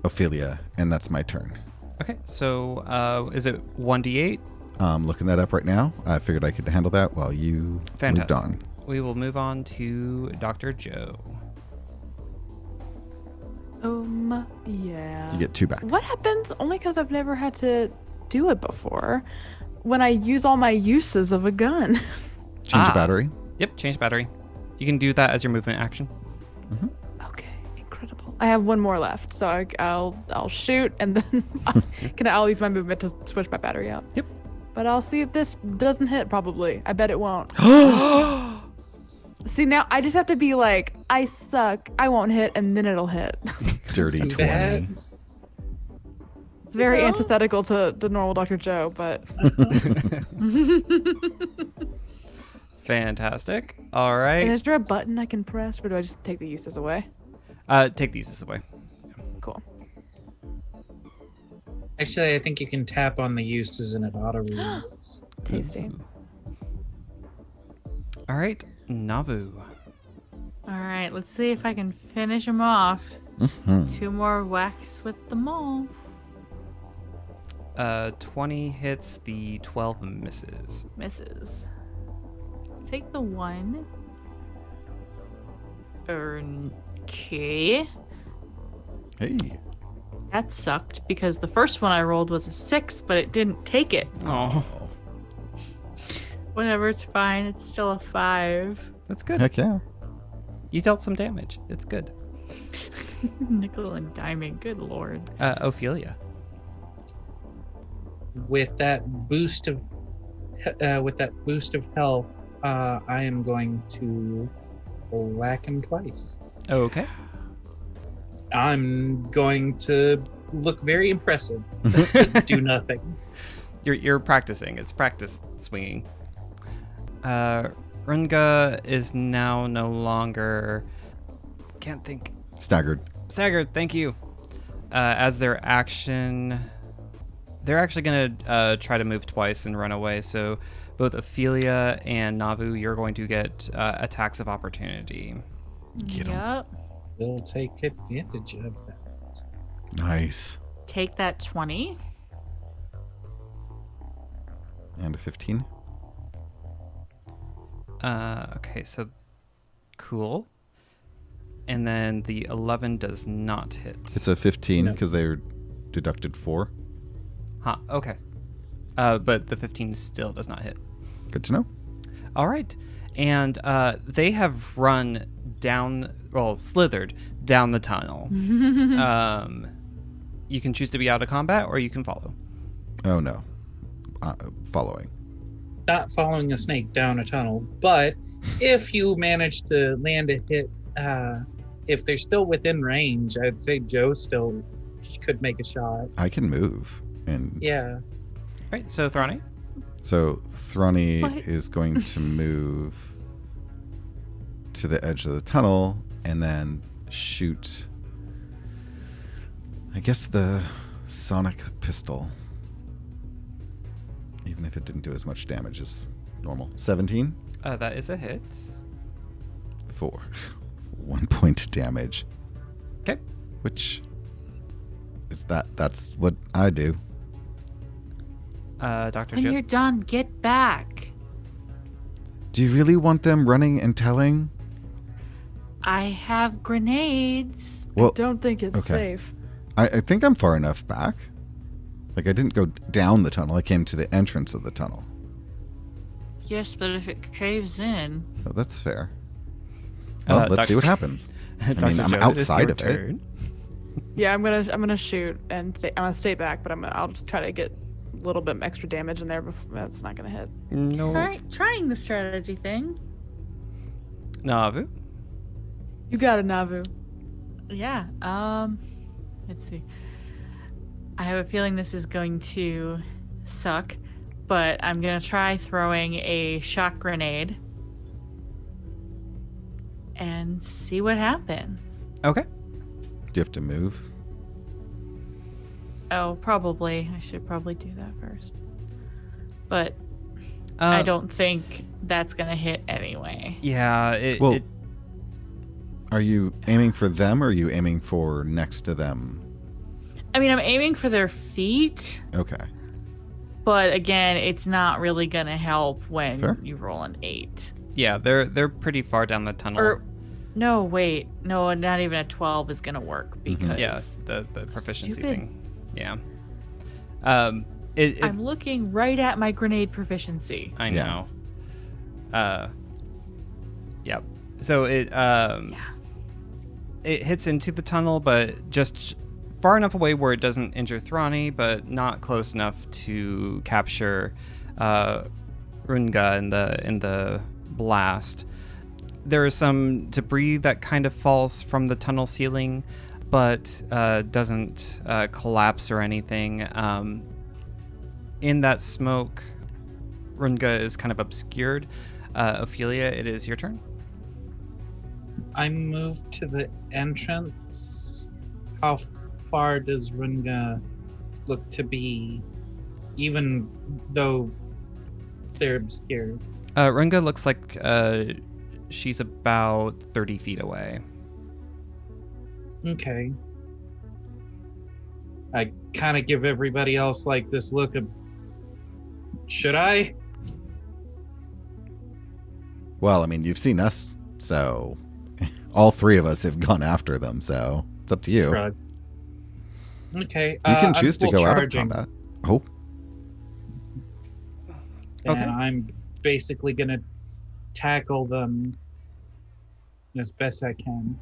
Ophelia, and that's my turn. Okay, so is it 1d8? I'm looking that up right now. I figured I could handle that while you Fantastic. moved on. We will move on to Dr. Joe. Yeah. You get 2 back. What happens, only because I've never had to do it before, when I use all my uses of a gun? Change the battery. Yep, change battery. You can do that as your movement action. Okay, incredible. I have one more left, so I'll shoot, and then I'll use my movement to switch my battery out. Yep. But I'll see if this doesn't hit, probably. I bet it won't. See, now I just have to be like, I suck, I won't hit, and then it'll hit. Dirty Too 20. bad. It's very antithetical to the normal Dr. Joe, but... Fantastic. All And right. is there a button I can press, or do I just take the uses away? Take these away. Cool. Actually, I think you can tap on the uses and it auto reloads. Tasty. All right, Navu. All right, let's see if I can finish him off. 2 more whacks with the maul. 20 hits, the 12 misses. Misses. Take the 1. Okay. Hey. That sucked because the first one I rolled was a 6, but it didn't take it. Oh, Whatever, it's fine. It's still a 5. that's good. Heck yeah. You dealt some damage. It's good. Nickel and diming. Good lord. Ophelia. With that boost of health, I am going to whack him twice. Okay. I'm going to look very impressive. Do nothing. You're practicing. It's practice swinging. Runga is now no longer. Can't think. Staggered. Staggered. Thank you. As their action, they're actually gonna try to move twice and run away. So both Ophelia and Navu, you're going to get attacks of opportunity. Get 'em. Yep. We'll take advantage of that. Nice. Take that 20. And a 15. Okay, so cool. And then the 11 does not hit. It's a 15 No. because they deducted 4. Huh, okay. But the 15 still does not hit. Good to know. All right. And they have run down, well, slithered down the tunnel. You can choose to be out of combat or you can follow. Oh no. Following. Not following a snake down a tunnel, but if you manage to land a hit, if they're still within range, I'd say Joe still could make a shot. I can move. And Yeah. All right, so Thrani. so Thrani What? is going to move to the edge of the tunnel and then shoot, I guess, the sonic pistol. Even if it didn't do as much damage as normal. 17 That is a hit. for 1 point of damage. Okay. Which is that's what I do. Dr. When Joe. you're done, get back. Do you really want them running and telling? I have grenades. Well, Don't think it's okay. safe. I think I'm far enough back. Like, I didn't go down the tunnel. I came to the entrance of the tunnel. Yes, but if it caves in. Oh, that's fair. Well, let's see what happens. I mean, I'm Joe, it is outside your of it. turn. Yeah, I'm gonna shoot and stay. I'm gonna stay back, but I'll just try to get a little bit extra damage in there. Before, that's not gonna hit. No. Trying the strategy thing. Navu. You got it, Navu. Yeah. Let's see. I have a feeling this is going to suck, but I'm gonna try throwing a shock grenade and see what happens. Okay. Do you have to move? Oh, probably. I should probably do that first. But I don't think that's gonna hit anyway. Yeah. Well, are you aiming for them or are you aiming for next to them? I mean, I'm aiming for their feet, Okay. but again, it's not really gonna help when Fair. you roll an 8. Yeah, they're pretty far down the tunnel. Or no, wait, no, not even a 12 is gonna work because yeah, the proficiency Stupid. thing. Yeah. I'm looking right at my grenade proficiency. I Yeah. know. Yep. So it hits into the tunnel, but just far enough away where it doesn't injure Thrani, but not close enough to capture Runga in the blast. There is some debris that kind of falls from the tunnel ceiling, but doesn't collapse or anything. In that smoke, Runga is kind of obscured. Ophelia, it is your turn. I moved to the entrance. How far does Runga look to be, even though they're obscured? Runga looks like she's about 30 feet away. Okay. I kind of give everybody else like this look of, should I? Well, I mean, you've seen us, so all three of us have gone after them, so it's up to you. Shrug. Okay. You can I'm choose to full go charging, out of combat. Oh, and Okay. I'm basically gonna tackle them as best I can.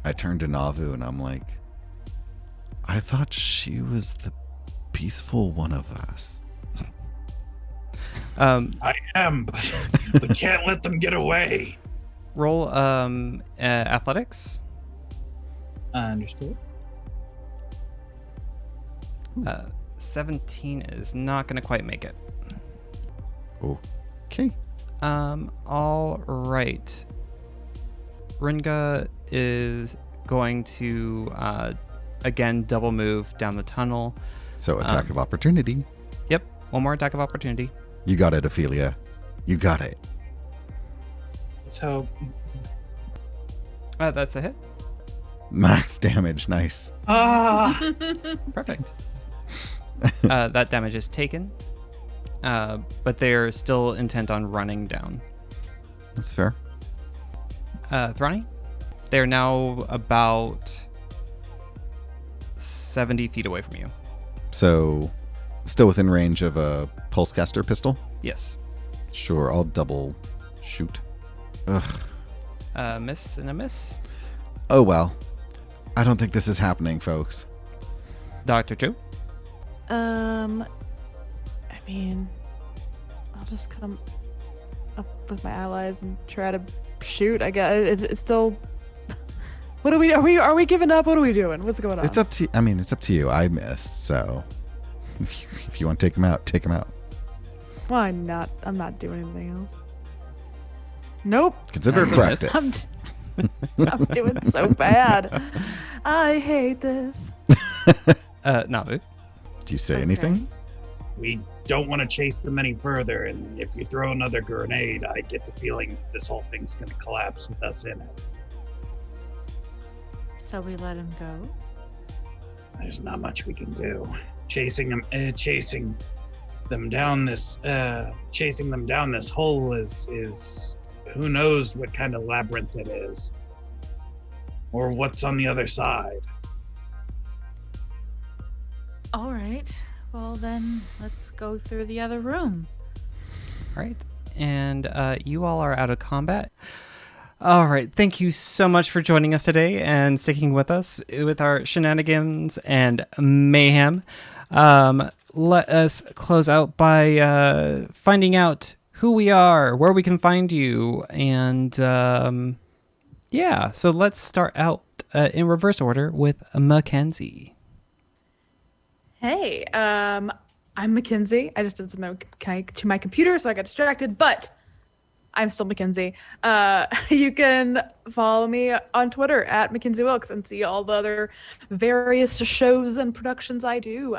I turned to Navu and I'm like, I thought she was the peaceful one of us. I am, but we can't let them get away. Roll athletics. Understood. 17 is not going to quite make it. Okay. All right. Runga is going to again double move down the tunnel. So attack of opportunity. Yep, one more attack of opportunity. You got it, Ophelia. You got it. So, That's a hit. Max damage. Nice. Perfect. That damage is taken, but they're still intent on running down. That's fair. Thrani, they're now about 70 feet away from you. So, still within range of a pulsecaster pistol? Yes. Sure, I'll double shoot. Ugh. Miss and a miss. Oh well. I don't think this is happening, folks. Dr. Joe. I mean, I'll just come up with my allies and try to shoot. I guess it's still. What are we giving up? What are we doing? What's going on? It's up to. I mean, it's up to you. I missed, so if you want to take him out, take him out. Why not? I'm not doing anything else. Nope. Consider it That's a miss. practice. I'm doing so bad. I hate this. Navu. Do you say Okay. anything? we don't want to chase them any further, and if you throw another grenade, I get the feeling this whole thing's going to collapse with us in it. So we let him go. There's not much we can do. Chasing them down this hole is who knows what kind of labyrinth it is, or what's on the other side. All right. Well, then let's go through the other room. All right. And you all are out of combat. All right. Thank you so much for joining us today and sticking with us with our shenanigans and mayhem. Let us close out by finding out who we are, where we can find you. And yeah, so let's start out in reverse order with Mackenzie. Hey, I'm Mackenzie. I just did some to my computer, so I got distracted, but I'm still Mackenzie. You can follow me on Twitter at Mackenzie Wilkes and see all the other various shows and productions I do.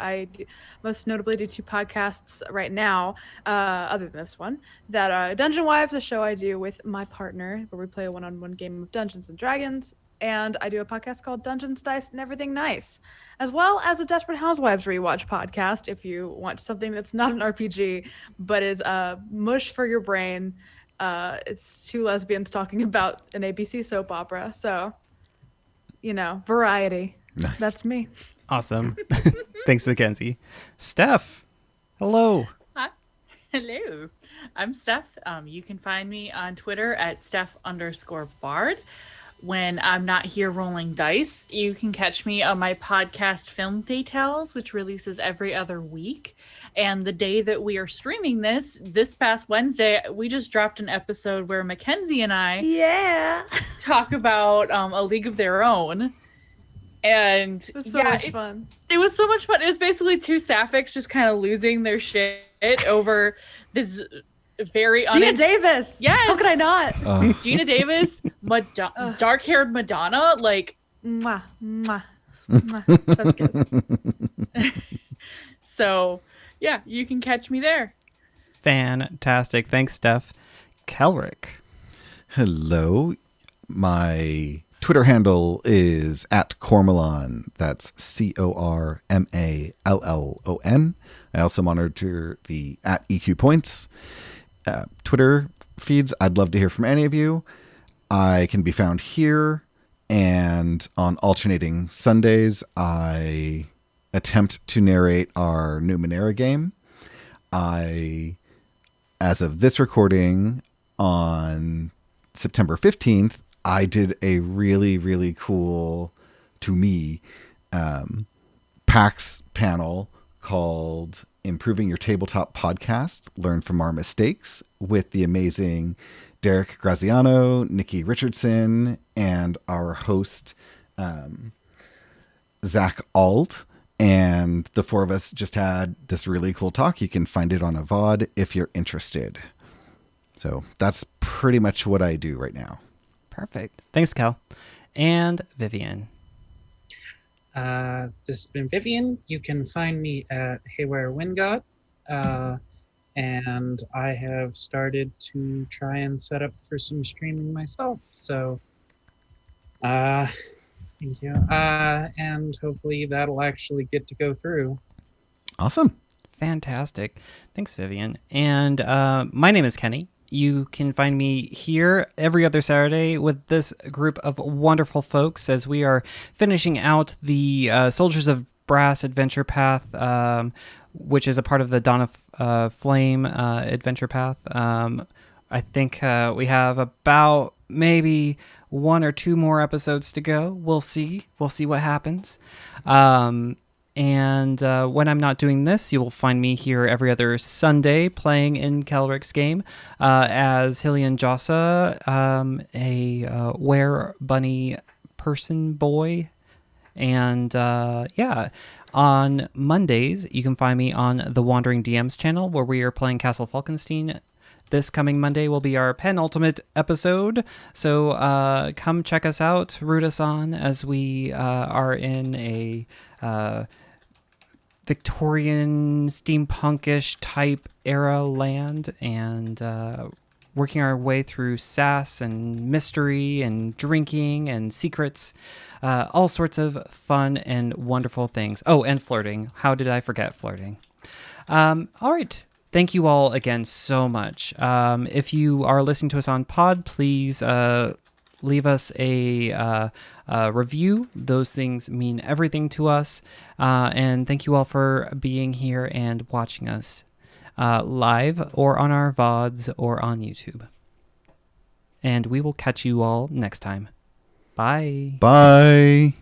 Most notably do 2 podcasts right now, other than this one. That Dungeon Wives, a show I do with my partner, where we play a one-on-one game of Dungeons and Dragons. And I do a podcast called Dungeons, Dice, and Everything Nice, as well as a Desperate Housewives rewatch podcast if you want something that's not an RPG, but is mush for your brain. It's 2 lesbians talking about an ABC soap opera. So, variety. Nice. That's me. Awesome. Thanks, Mackenzie. Steph, hello. Hi. Hello. I'm Steph. You can find me on Twitter at Steph_Bard. when I'm not here rolling dice. You can catch me on my podcast Film Fatales, which releases every other week. And the day that we are streaming this past Wednesday, we just dropped an episode where Mackenzie and I talk about A League of Their Own. And It was so much fun. It was so much fun. It was basically two sapphics just kind of losing their shit over this very Gina Davis. Yes. How could I not? Gina Davis, dark-haired Madonna, like Mwah, mwah, mwah. That's good. So, yeah, you can catch me there. Fantastic. Thanks, Steph. Kelrick. Hello. My Twitter handle is @Cormallon. That's CORMALLON. I also monitor the @EQ Points Twitter feeds. I'd love to hear from any of you. I can be found here, and on alternating Sundays, I attempt to narrate our Numenera game. As of this recording, on September 15th, I did a really, really cool, to me, PAX panel called Improving Your Tabletop Podcast, Learn from Our Mistakes, with the amazing Derek Graziano, Nikki Richardson, and our host, Zach Ald. And the four of us just had this really cool talk. You can find it on a VOD if you're interested. So that's pretty much what I do right now. Perfect. Thanks, Cal. And Vivian. This has been Vivian. You can find me at Haywire Wingod. And I have started to try and set up for some streaming myself. So, thank you. And hopefully that'll actually get to go through. Awesome. Fantastic. Thanks, Vivian. And my name is Kenny. You can find me here every other Saturday with this group of wonderful folks as we are finishing out the Soldiers of Brass adventure path, which is a part of the Dawn of Flame adventure path. I think we have about maybe 1 or 2 more episodes to go. We'll see. We'll see what happens. And when I'm not doing this, you will find me here every other Sunday playing in Kelrick's game as Hillian Jossa, a were bunny person boy. And yeah, on Mondays, you can find me on the Wandering DMs channel where we are playing Castle Falkenstein. This coming Monday will be our penultimate episode, so come check us out, root us on as we are in a Victorian steampunkish type era land and working our way through sass and mystery and drinking and secrets, all sorts of fun and wonderful things. Oh, and flirting. How did I forget flirting? All right. Thank you all again so much. If you are listening to us on Pod, please leave us a review. Those things mean everything to us. And thank you all for being here and watching us live or on our VODs or on YouTube. And we will catch you all next time. Bye. Bye.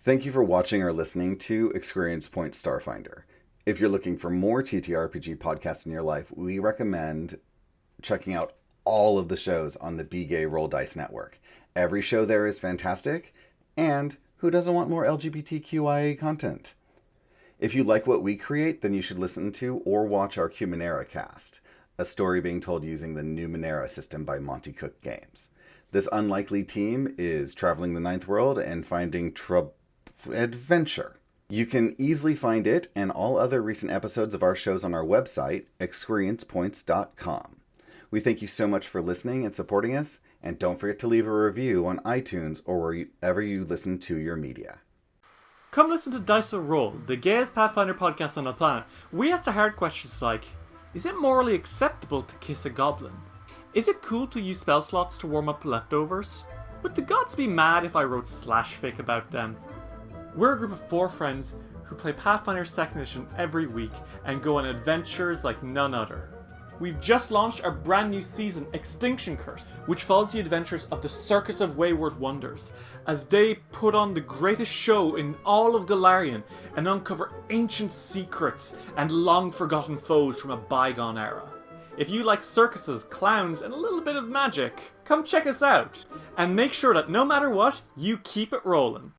Thank you for watching or listening to ExQueerience Points Starfinder. If you're looking for more TTRPG podcasts in your life, we recommend checking out all of the shows on the Be Gay Roll Dice Network. Every show there is fantastic, and who doesn't want more LGBTQIA content? If you like what we create, then you should listen to or watch our Numenera cast, a story being told using the Numenera system by Monty Cook Games. This unlikely team is traveling the Ninth World and finding adventure. You can easily find it and all other recent episodes of our shows on our website, ExQueeriencePoints.com. We thank you so much for listening and supporting us, and don't forget to leave a review on iTunes or wherever you listen to your media. Come listen to Dice Will Roll, the gayest Pathfinder podcast on the planet. We ask the hard questions like, is it morally acceptable to kiss a goblin? Is it cool to use spell slots to warm up leftovers? Would the gods be mad if I wrote /fic about them? We're a group of 4 friends who play Pathfinder 2nd Edition every week and go on adventures like none other. We've just launched our brand new season, Extinction Curse, which follows the adventures of the Circus of Wayward Wonders, as they put on the greatest show in all of Golarion and uncover ancient secrets and long-forgotten foes from a bygone era. If you like circuses, clowns, and a little bit of magic, come check us out, and make sure that no matter what, you keep it rolling.